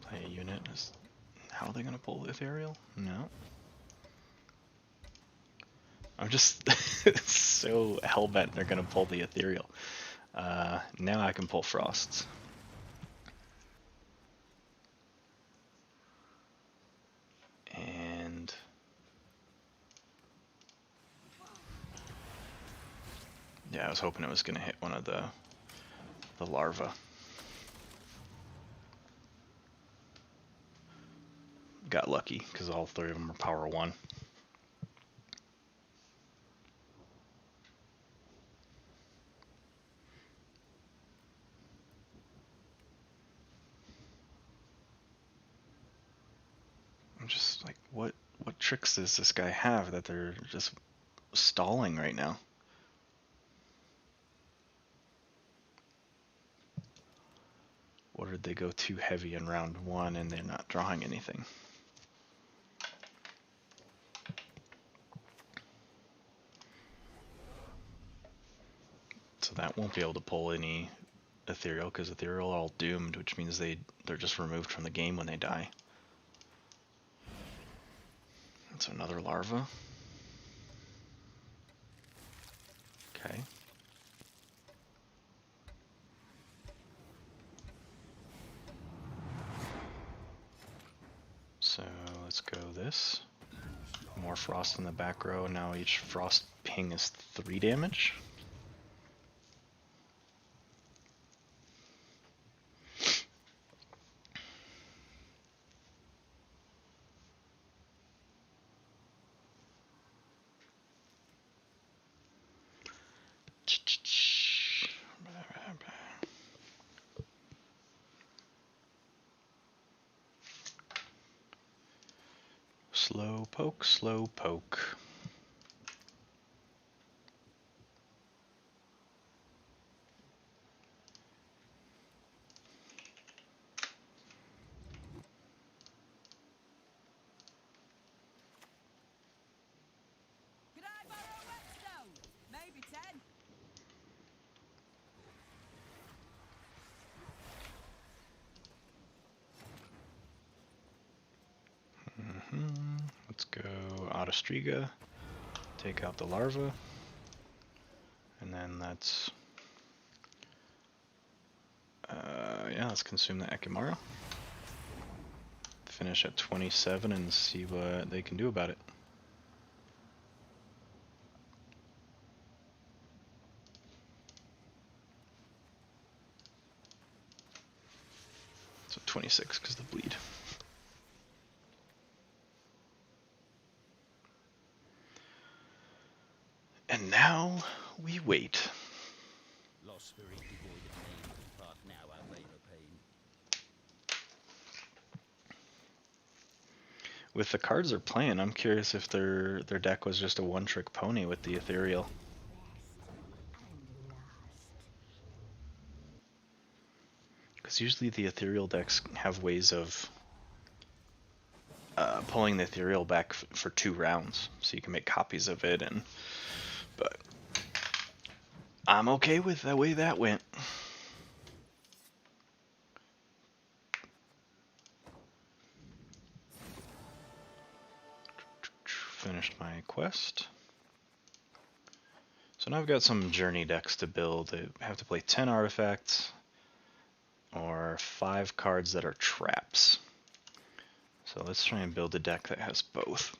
Play a unit. How are they gonna pull the Ethereal? No. I'm just so hellbent they're gonna pull the Ethereal. Now I can pull Frosts. And yeah, I was hoping it was gonna hit one of the larva. Got lucky because all 3 of them are power 1. I'm just like, what tricks does this guy have that they're just stalling right now. Or did they go too heavy in round 1 and they're not drawing anything? So that won't be able to pull any ethereal because ethereal are all doomed, which means they're just removed from the game when they die. That's another larva. Okay. So let's go this. More frost in the back row. Now each frost ping is 3 damage. Slow poke, slow poke. Could I borrow a whetstone? Maybe 10. Let's go Autostriga, take out the larva, and then let's let's consume the Ekimaru. Finish at 27 and see what they can do about it. So 26 because the bleed. And now we wait. Lost spirit devoid of name, depart now our reign of pain. With the cards they're playing, I'm curious if their deck was just a one-trick pony with the ethereal. Because usually the ethereal decks have ways of pulling the ethereal back for 2 rounds, so you can make copies of it. But I'm okay with the way that went. Finished my quest. So now I've got some journey decks to build. I have to play 10 artifacts or 5 cards that are traps. So let's try and build a deck that has both.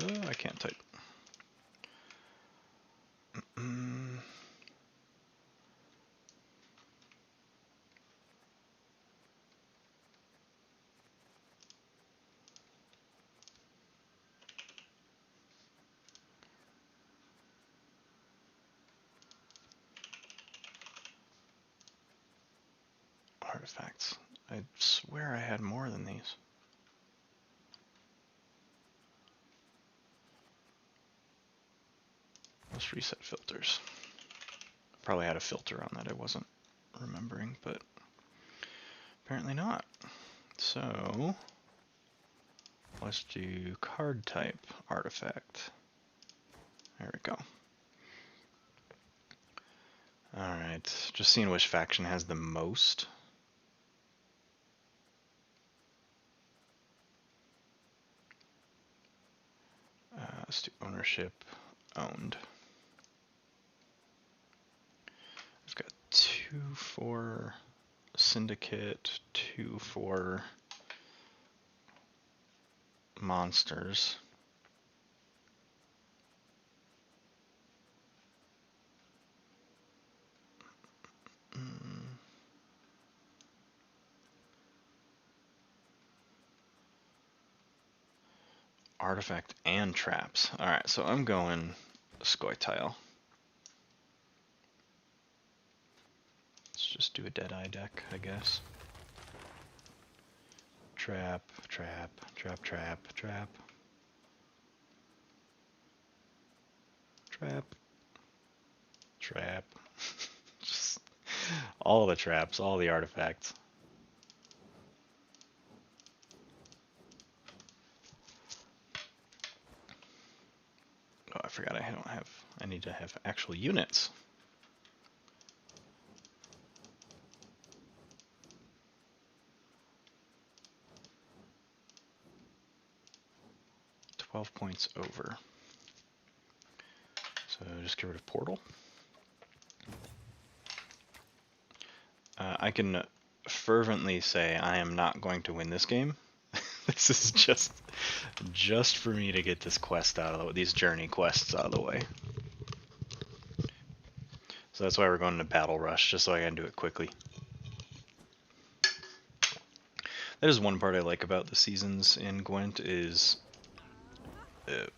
Oh, I can't type. Artifacts. I swear I had more than these. Let's reset filters. Probably had a filter on that I wasn't remembering, but apparently not. So let's do card type artifact. There we go. Alright, just seeing which faction has the most. Let's do ownership, owned. I've got 2 for syndicate, 2 for monsters. Artifact and traps. Alright, so I'm going Scoia'tael. Let's just do a Deadeye deck, I guess. trap, trap, trap, trap, trap. Trap. Trap. Just all the traps, all the artifacts. Oh, I forgot I need to have actual units. Points over. So just get rid of portal. I can fervently say I am not going to win this game. This is just for me to get this quest out of the way, these journey quests out of the way. So that's why we're going to Battle Rush, just so I can do it quickly. That is one part I like about the seasons in Gwent is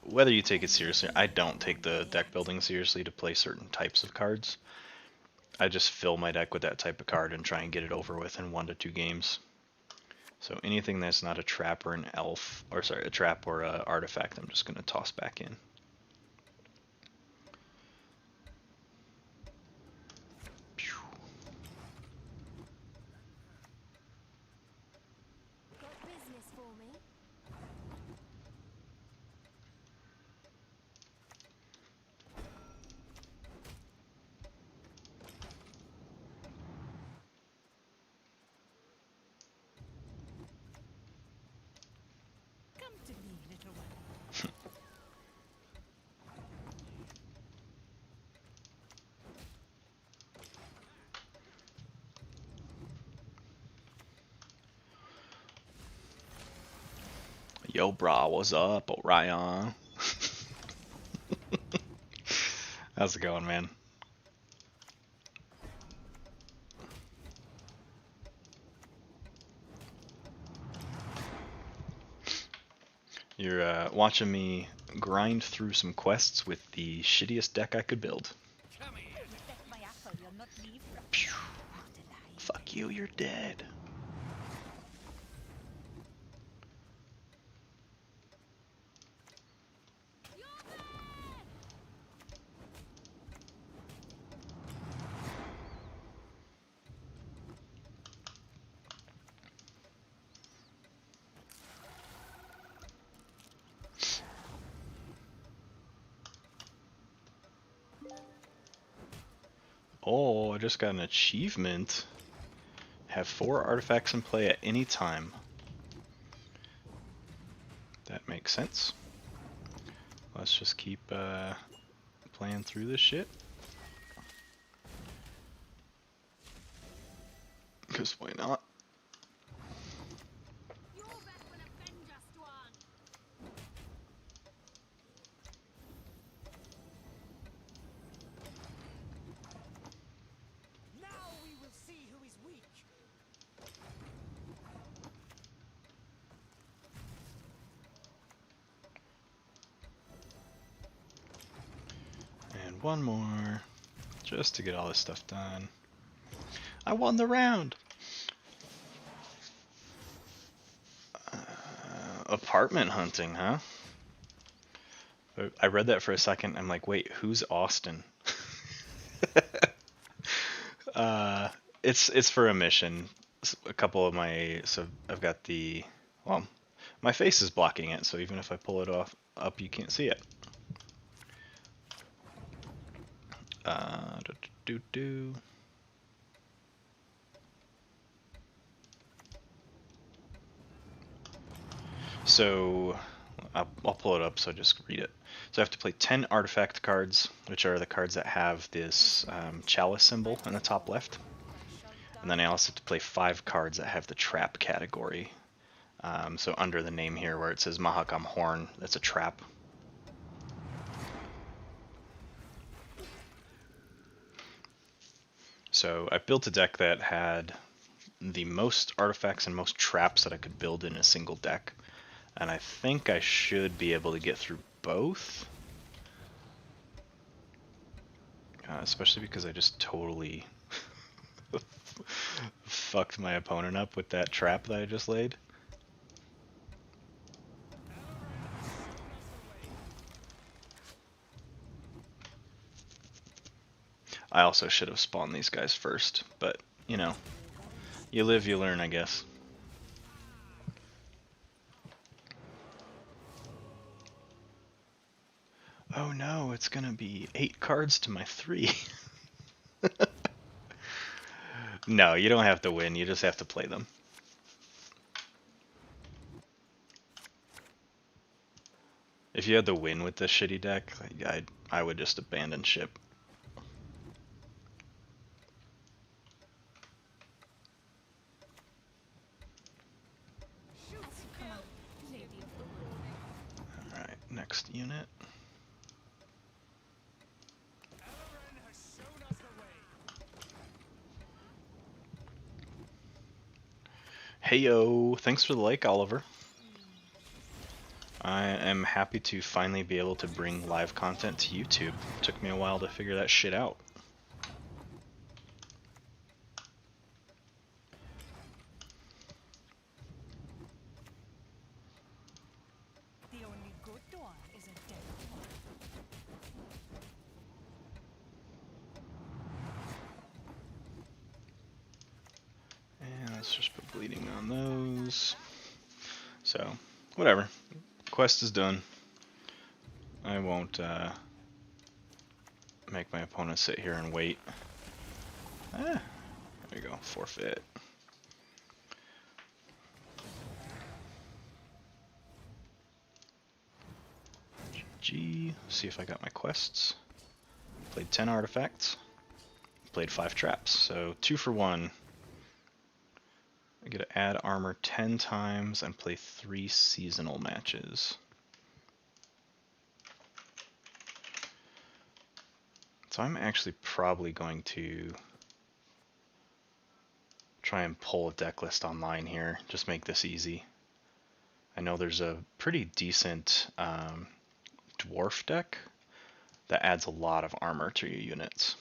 whether you take it seriously. I don't take the deck building seriously to play certain types of cards. I just fill my deck with that type of card and try and get it over with in 1 to 2 games. So anything that's not a trap or an elf, or sorry, a trap or an artifact, I'm just going to toss back in. Got business for me? Come to me, little one. Yo, brah, what's up, Orion? How's it going, man? You're watching me grind through some quests with the shittiest deck I could build. Respect my apple, you'll not leave from Phew. not alive. Fuck you, you're dead. Oh, I just got an achievement. Have 4 artifacts in play at any time. That makes sense. Let's just keep playing through this shit. Because why not? You're back when Avenger Swan. Now we will see who is weak. And one more, just to get all this stuff done. I won the round! Apartment hunting, huh? I read that for a second, I'm like, wait, who's Austin? It's for a mission. A couple of my, so I've got the, well, my face is blocking it, so even if I pull it up, you can't see it. So I'll pull it up, so just read it. So I have to play 10 artifact cards, which are the cards that have this chalice symbol in the top left. And then I also have to play 5 cards that have the trap category. So under the name here where it says Mahakam Horn, that's a trap. So I built a deck that had the most artifacts and most traps that I could build in a single deck. And I think I should be able to get through both. Especially because I just totally fucked my opponent up with that trap that I just laid. I also should have spawned these guys first, but, you know, you live, you learn, I guess. Oh no, it's gonna be 8 cards to my 3. No, you don't have to win, you just have to play them. If you had to win with this shitty deck, I would just abandon ship. Alright, next unit. Heyo, thanks for the like, Oliver. I am happy to finally be able to bring live content to YouTube. Took me a while to figure that shit out. The only good one is a dead one. And let's just put bleeding on those. So, whatever. Quest is done. I won't make my opponent sit here and wait. There you go, forfeit. GG, see if I got my quests. Played 10 artifacts. Played 5 traps, so 2 for 1. I get to add armor 10 times and play 3 seasonal matches. So I'm actually probably going to try and pull a deck list online here, just make this easy. I know there's a pretty decent dwarf deck that adds a lot of armor to your units.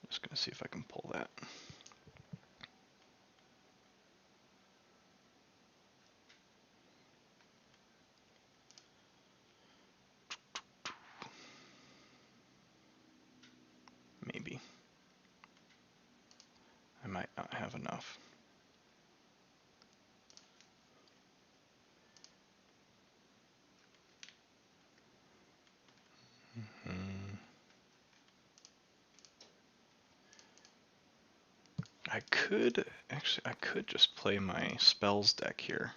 Just gonna see if I can pull that. Maybe. I might not have enough. I could just play my spells deck here.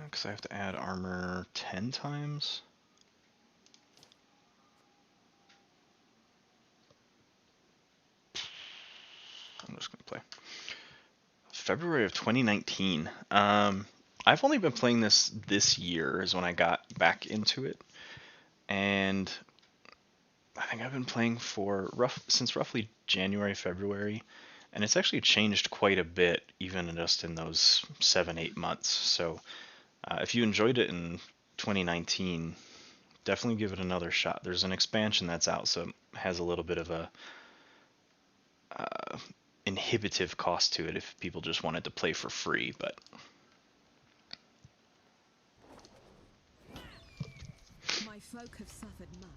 Because I have to add armor 10 times. I'm just gonna play. February of 2019. I've only been playing this year is when I got back into it, and I think I've been playing since roughly January, February, and it's actually changed quite a bit even just in those 7-8 months. So if you enjoyed it in 2019, definitely give it another shot. There's an expansion that's out, so it has a little bit of a inhibitive cost to it if people just wanted to play for free, but My folk have suffered much.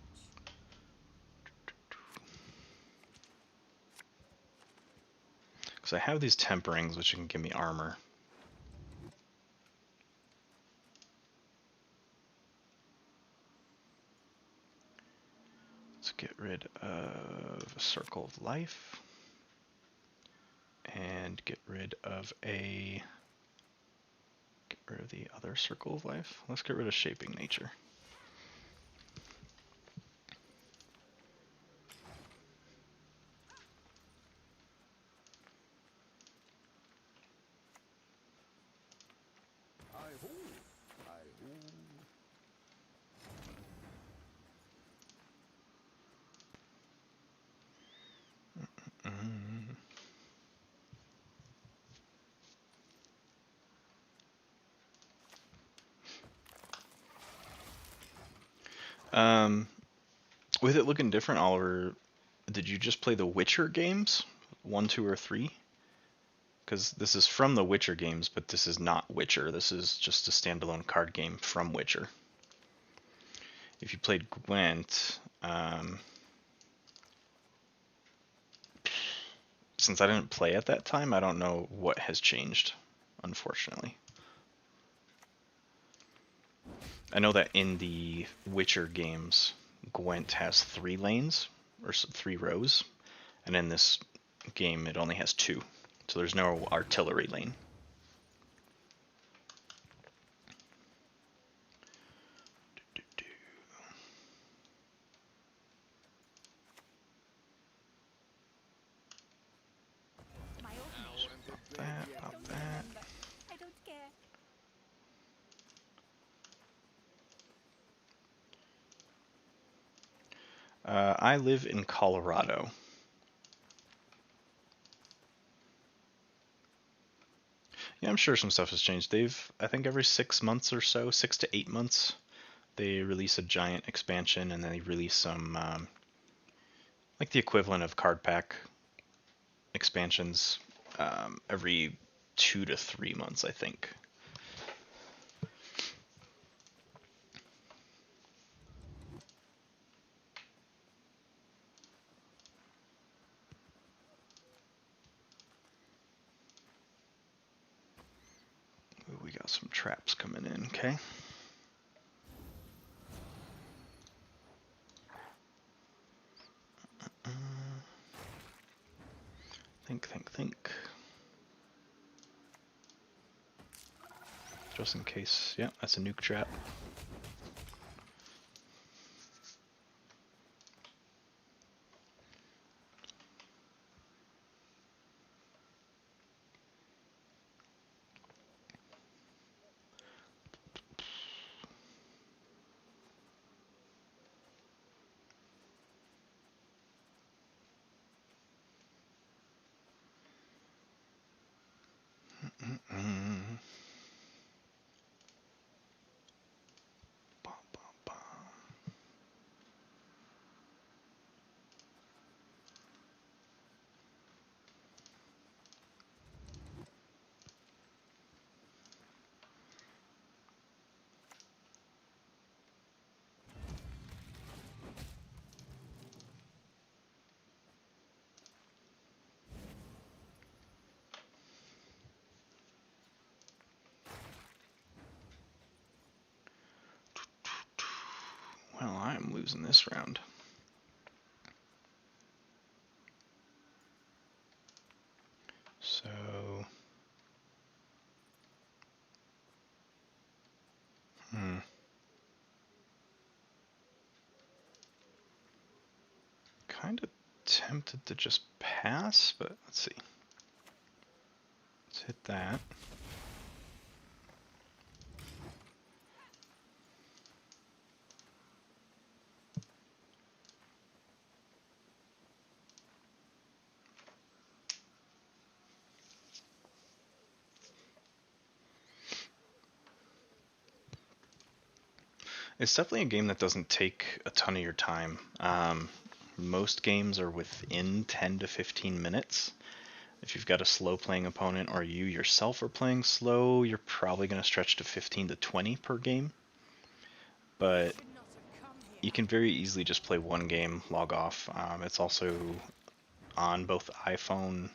because I have these temperings which can give me armor. Let's get rid of a circle of life and get rid of the other circle of life. Let's get rid of shaping nature. With it looking different, Oliver, did you just play the Witcher games? 1, 2, or 3? because this is from the Witcher games, but this is not Witcher. This is just a standalone card game from Witcher. If you played Gwent, since I didn't play at that time, I don't know what has changed, unfortunately. I know that in the Witcher games, Gwent has 3 lanes, or 3 rows, and in this game it only has 2. So there's no artillery lane. My own Pop that. I don't care. I live in Colorado. Yeah, I'm sure some stuff has changed. I think every 6 months or so, 6 to 8 months, they release a giant expansion, and then they release some, like the equivalent of card pack expansions, every 2 to 3 months, I think. Ooh, we got some traps coming in, okay? Think. Just in case. Yeah, that's a nuke trap. Well, I'm losing this round. So... Kind of tempted to just pass, but let's see. Let's hit that. It's definitely a game that doesn't take a ton of your time. Most games are within 10 to 15 minutes. If you've got a slow playing opponent or you yourself are playing slow, you're probably going to stretch to 15 to 20 per game. But you can very easily just play one game, log off. It's also on both iPhone,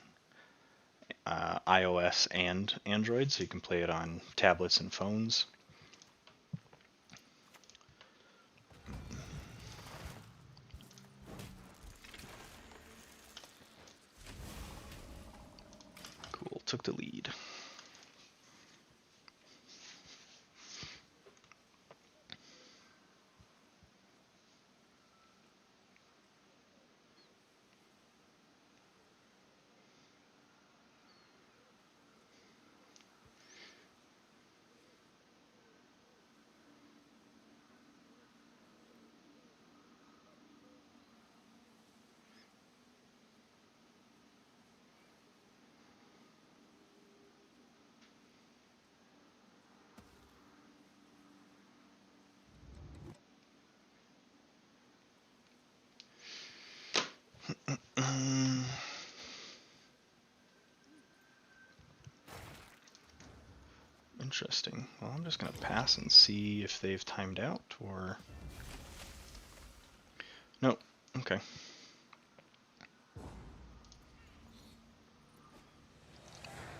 iOS, and Android, so you can play it on tablets and phones. Cool, took the lead. Interesting. Well, I'm just gonna pass and see if they've timed out or... Nope. Okay.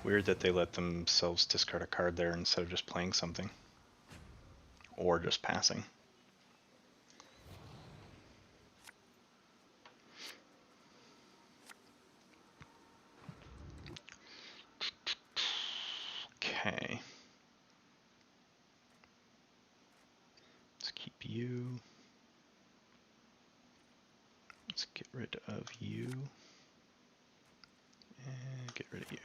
Weird that they let themselves discard a card there instead of just playing something. Or just passing. Okay. Let's keep you. Let's get rid of you. And get rid of you.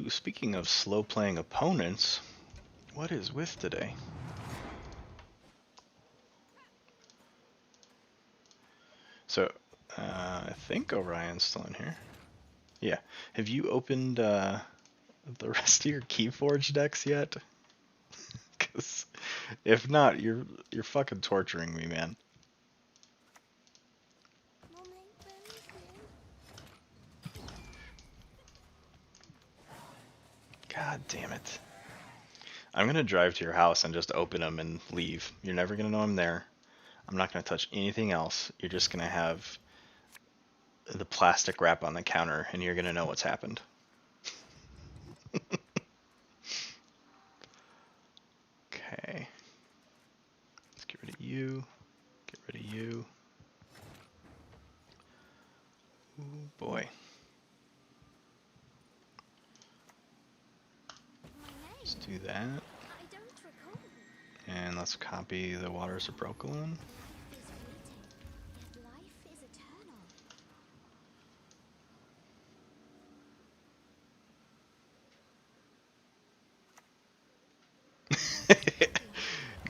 Speaking of slow playing opponents, what is with today? So, I think Orion's still in here. Yeah. Have you opened the rest of your Keyforge decks yet? Because if not, you're fucking torturing me, man. God damn it. I'm gonna drive to your house and just open them and leave. You're never gonna know I'm there. I'm not gonna touch anything else. You're just gonna have the plastic wrap on the counter and you're gonna know what's happened. Okay. Let's get rid of you. Get rid of you. Ooh, boy. Let's do that. And let's copy the Waters of Brooklyn.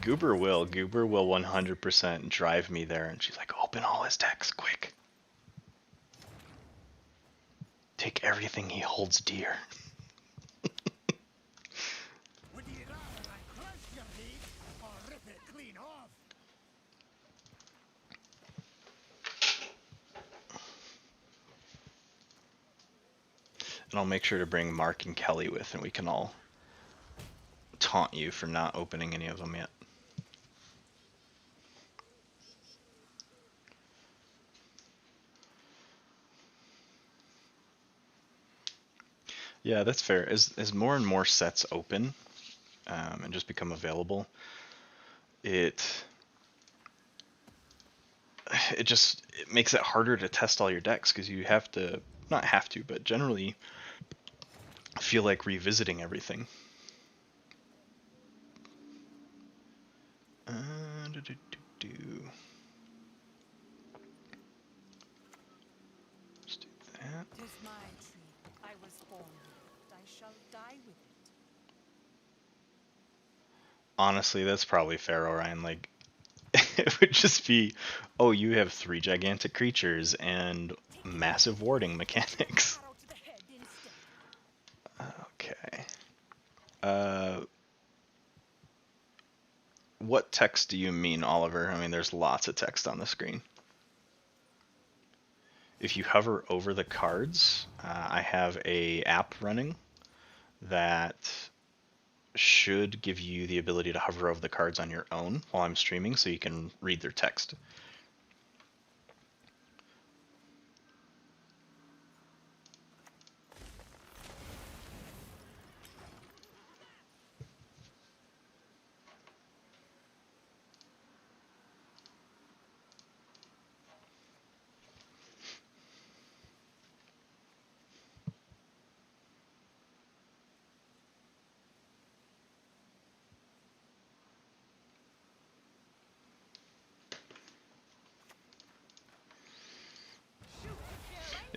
Goober will 100% drive me there, and she's like, open all his decks, quick. Take everything he holds dear. Would you rather I crush your heat or rip it clean off? And I'll make sure to bring Mark and Kelly with, and we can all taunt you for not opening any of them yet. Yeah, that's fair. As more and more sets open and just become available, it makes it harder to test all your decks because you have to, not have to, but generally feel like revisiting everything. Let's do that. 'Tis my tree. I was born with it. I shall die with it. Honestly, that's probably fair, Orion. Like, it would just be, oh, you have 3 gigantic creatures and massive warding mechanics. Arrow to the head instead. Okay. What text do you mean, Oliver? I mean, there's lots of text on the screen. If you hover over the cards, I have a app running that should give you the ability to hover over the cards on your own while I'm streaming so you can read their text.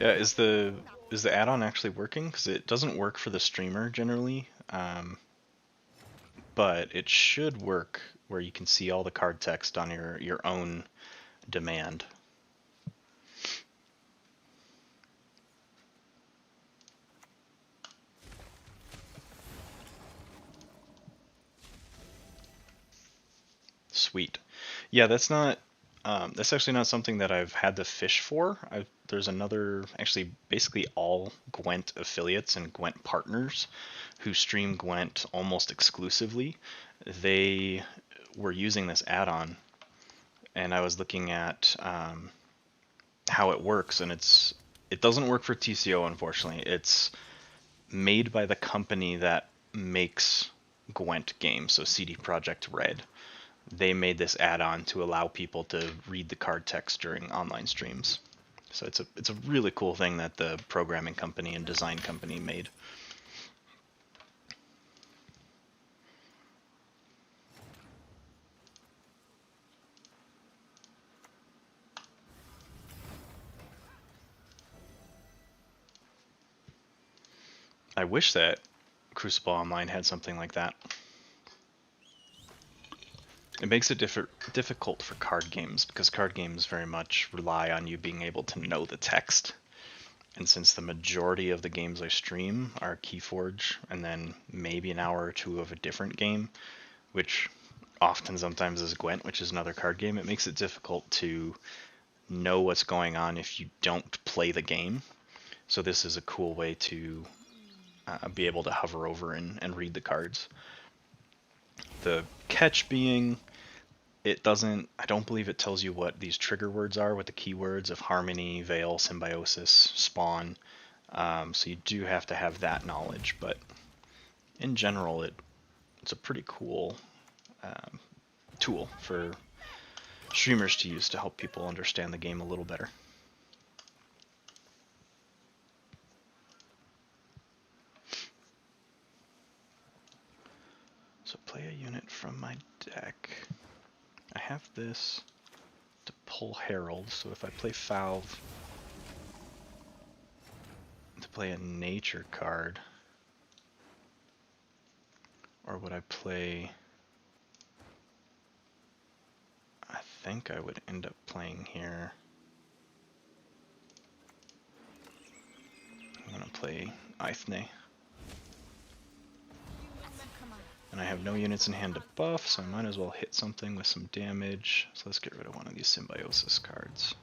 Yeah, is the add-on actually working? Because it doesn't work for the streamer generally, but it should work where you can see all the card text on your own demand. Sweet. Yeah, that's actually not something that I've had to fish for. There's another, actually, basically all Gwent affiliates and Gwent partners who stream Gwent almost exclusively. They were using this add-on, and I was looking at how it works, and it doesn't work for TCO, unfortunately. It's made by the company that makes Gwent games, so CD Projekt Red. They made this add-on to allow people to read the card text during online streams. So it's a really cool thing that the programming company and design company made. I wish that Crucible Online had something like that. It makes it difficult for card games, because card games very much rely on you being able to know the text. And since the majority of the games I stream are Keyforge, and then maybe an hour or two of a different game, which often sometimes is Gwent, which is another card game, it makes it difficult to know what's going on if you don't play the game. So this is a cool way to be able to hover over and read the cards. The catch being, I don't believe it tells you what these trigger words are, what the keywords of Harmony, Veil, Symbiosis, Spawn. So you do have to have that knowledge, but in general, it's a pretty cool tool for streamers to use to help people understand the game a little better. So play a unit from my deck. I have this to pull Herald, so if I play Falve to play a nature card, or would I play... I think I would end up playing here. I'm gonna play Eithne. And I have no units in hand to buff, so I might as well hit something with some damage. So let's get rid of one of these Symbiosis cards.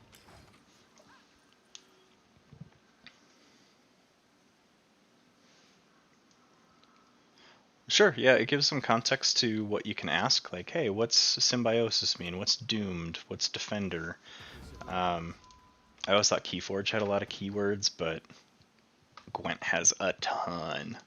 Sure, yeah, it gives some context to what you can ask, like, hey, what's Symbiosis mean? What's Doomed? What's Defender? I always thought Keyforge had a lot of keywords, but Gwent has a ton.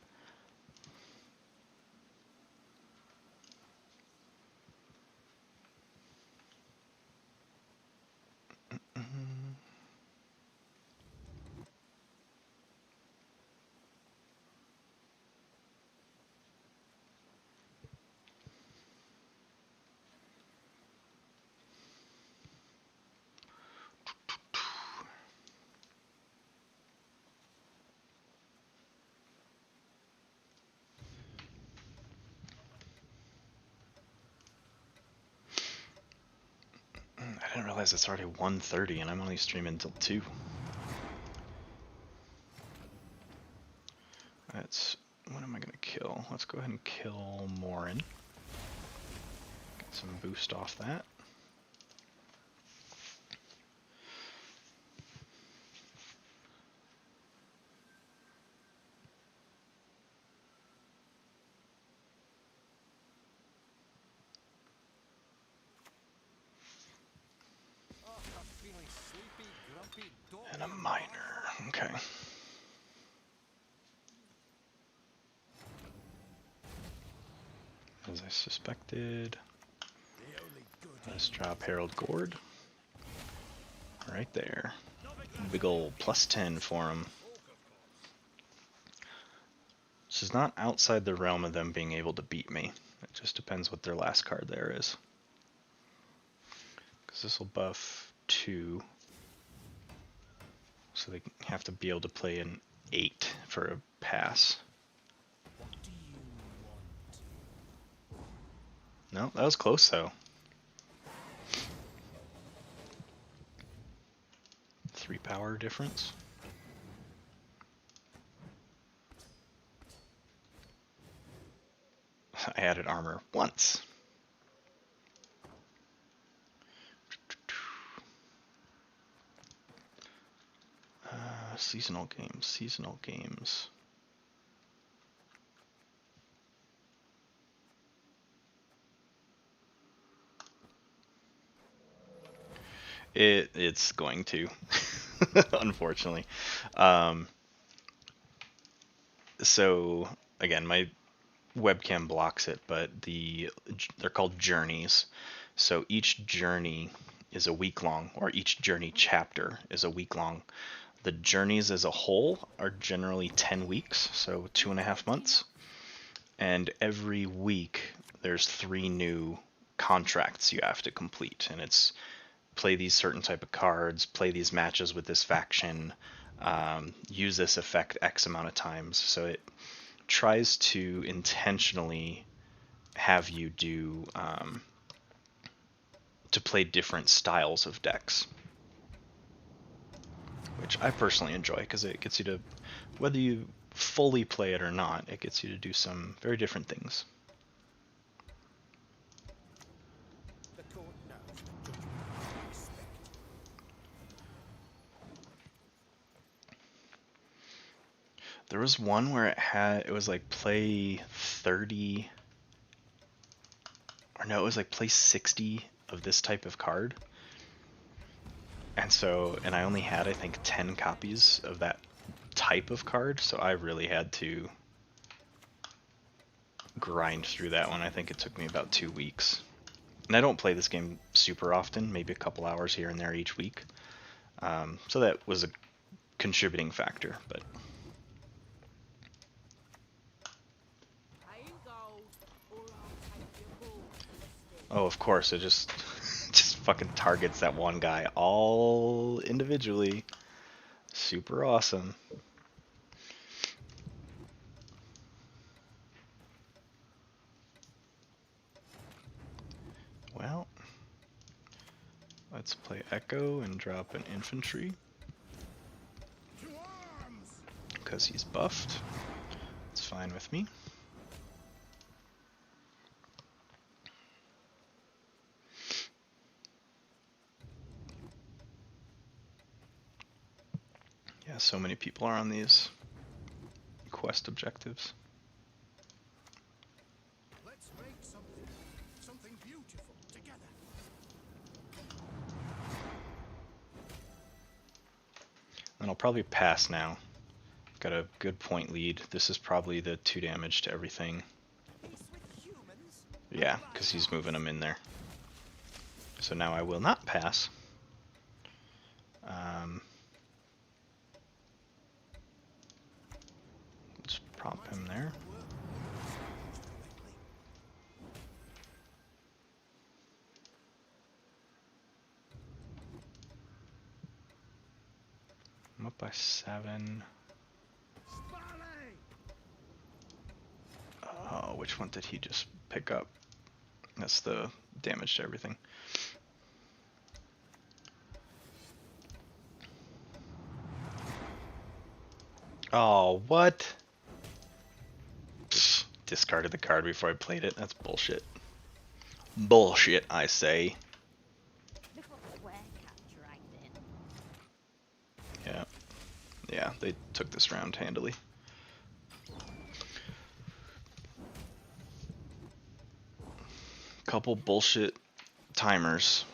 I didn't realize it's already 1:30 and I'm only streaming until 2. What am I gonna kill? Let's go ahead and kill Morin. Get some boost off that. And a minor, okay. As I suspected, let's drop Herald Gord. Right there. Big ol' +10 for him. This is not outside the realm of them being able to beat me. It just depends what their last card there is. Because this will buff 2. So they have to be able to play an 8 for a pass. No, that was close though. 3 power difference. I added armor once. seasonal games, seasonal games. It's going to, unfortunately. So again, my webcam blocks it, but they're called journeys. So each journey is a week long, or each journey chapter is a week long. The journeys as a whole are generally 10 weeks, so 2.5 months. And every week there's 3 new contracts you have to complete, and it's play these certain type of cards, play these matches with this faction, use this effect X amount of times. So it tries to intentionally have you do to play different styles of decks, which I personally enjoy because it gets you to, whether you fully play it or not, it gets you to do some very different things. The court knows the judgment will respect. There was one where it was like play 30, or no, it was like play 60 of this type of card. And I only had, I think, 10 copies of that type of card, so I really had to grind through that one. I think it took me about 2 weeks. And I don't play this game super often, maybe a couple hours here and there each week. So that was a contributing factor, but oh, of course, it just just fucking targets that one guy all individually. Super awesome. Well, let's play Echo and drop an infantry. Because he's buffed. It's fine with me. Yeah, so many people are on these quest objectives. Let's make something beautiful together. And I'll probably pass now. Got a good point lead. This is probably the 2 damage to everything. Yeah, because he's moving them in there. So now I will not pass. Let's prop him there. I'm up by 7. Oh, which one did he just pick up? That's the damage to everything. Oh, what? Pfft, discarded the card before I played it. That's bullshit. Bullshit, I say. Yeah. Yeah, they took this round handily. Couple bullshit timers.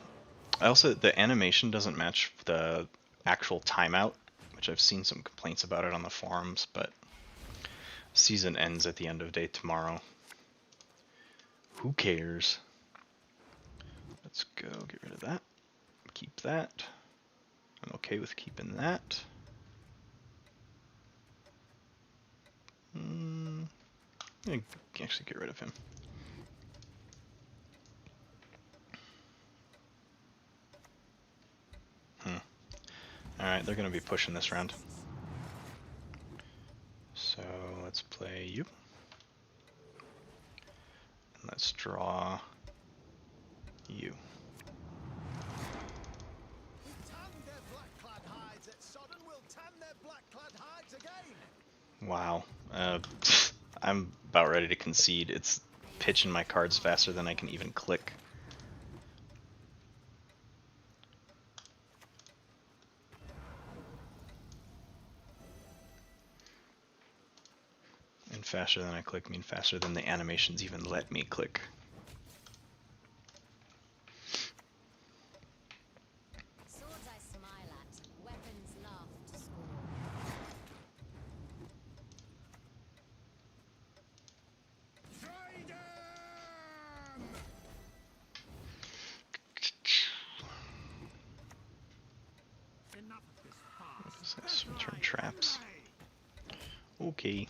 The animation doesn't match the actual timeout, which I've seen some complaints about it on the forums, but season ends at the end of day tomorrow. Who cares? Let's go get rid of that. Keep that. I'm okay with keeping that. I'm gonna actually get rid of him. Alright, they're going to be pushing this round. So let's play you. And let's draw you. Wow. I'm about ready to concede. It's pitching my cards faster than I can even click. faster than I click mean faster than the animations even let me click. Swords I smile at, weapons laugh to scorn. Trident! Enough of this farce. What is this? Return traps. Okay.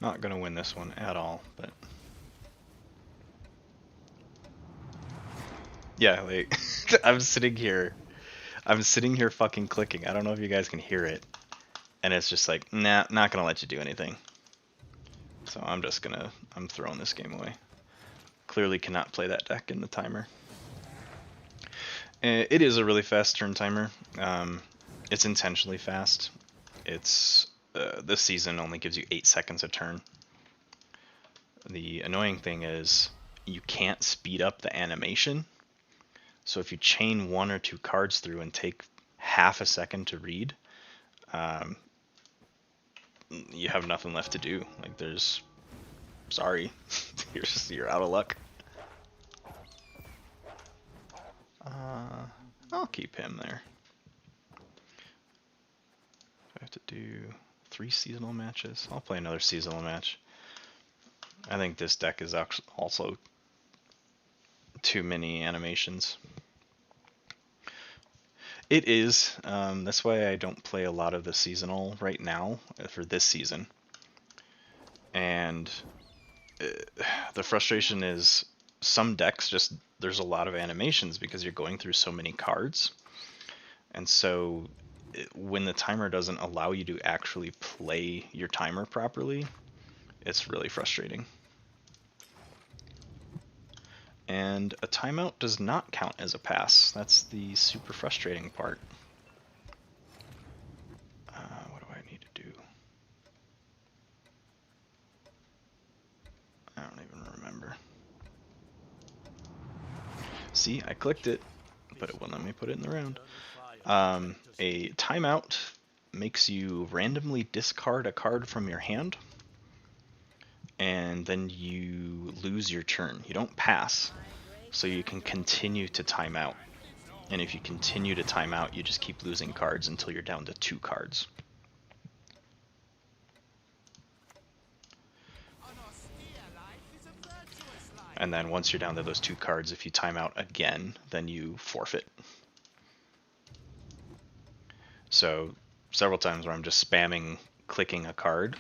Not gonna win this one at all, but yeah, like I'm sitting here fucking clicking. I don't know if you guys can hear it, and it's just like, nah, not gonna let you do anything. So I'm throwing this game away. Clearly cannot play that deck in the timer. It is a really fast turn timer. It's intentionally fast. It's this season only gives you 8 seconds a turn. The annoying thing is you can't speed up the animation. So if you chain 1 or 2 cards through and take half a second to read, you have nothing left to do. Like sorry, you're out of luck. I'll keep him there. I have to do 3 seasonal matches. I'll play another seasonal match. I think this deck is also too many animations. It is. That's why I don't play a lot of the seasonal right now for this season. And the frustration is some decks there's a lot of animations because you're going through so many cards. And so when the timer doesn't allow you to actually play your timer properly, it's really frustrating. And a timeout does not count as a pass. That's the super frustrating part. What do I need to do? I don't even remember. See, I clicked it, but it wouldn't let me put it in the round. A timeout makes you randomly discard a card from your hand, and then you lose your turn. You don't pass, so you can continue to time out. And if you continue to time out, you just keep losing cards until you're down to 2 cards. And then once you're down to those 2 cards, if you time out again, then you forfeit. So several times where I'm just spamming clicking a card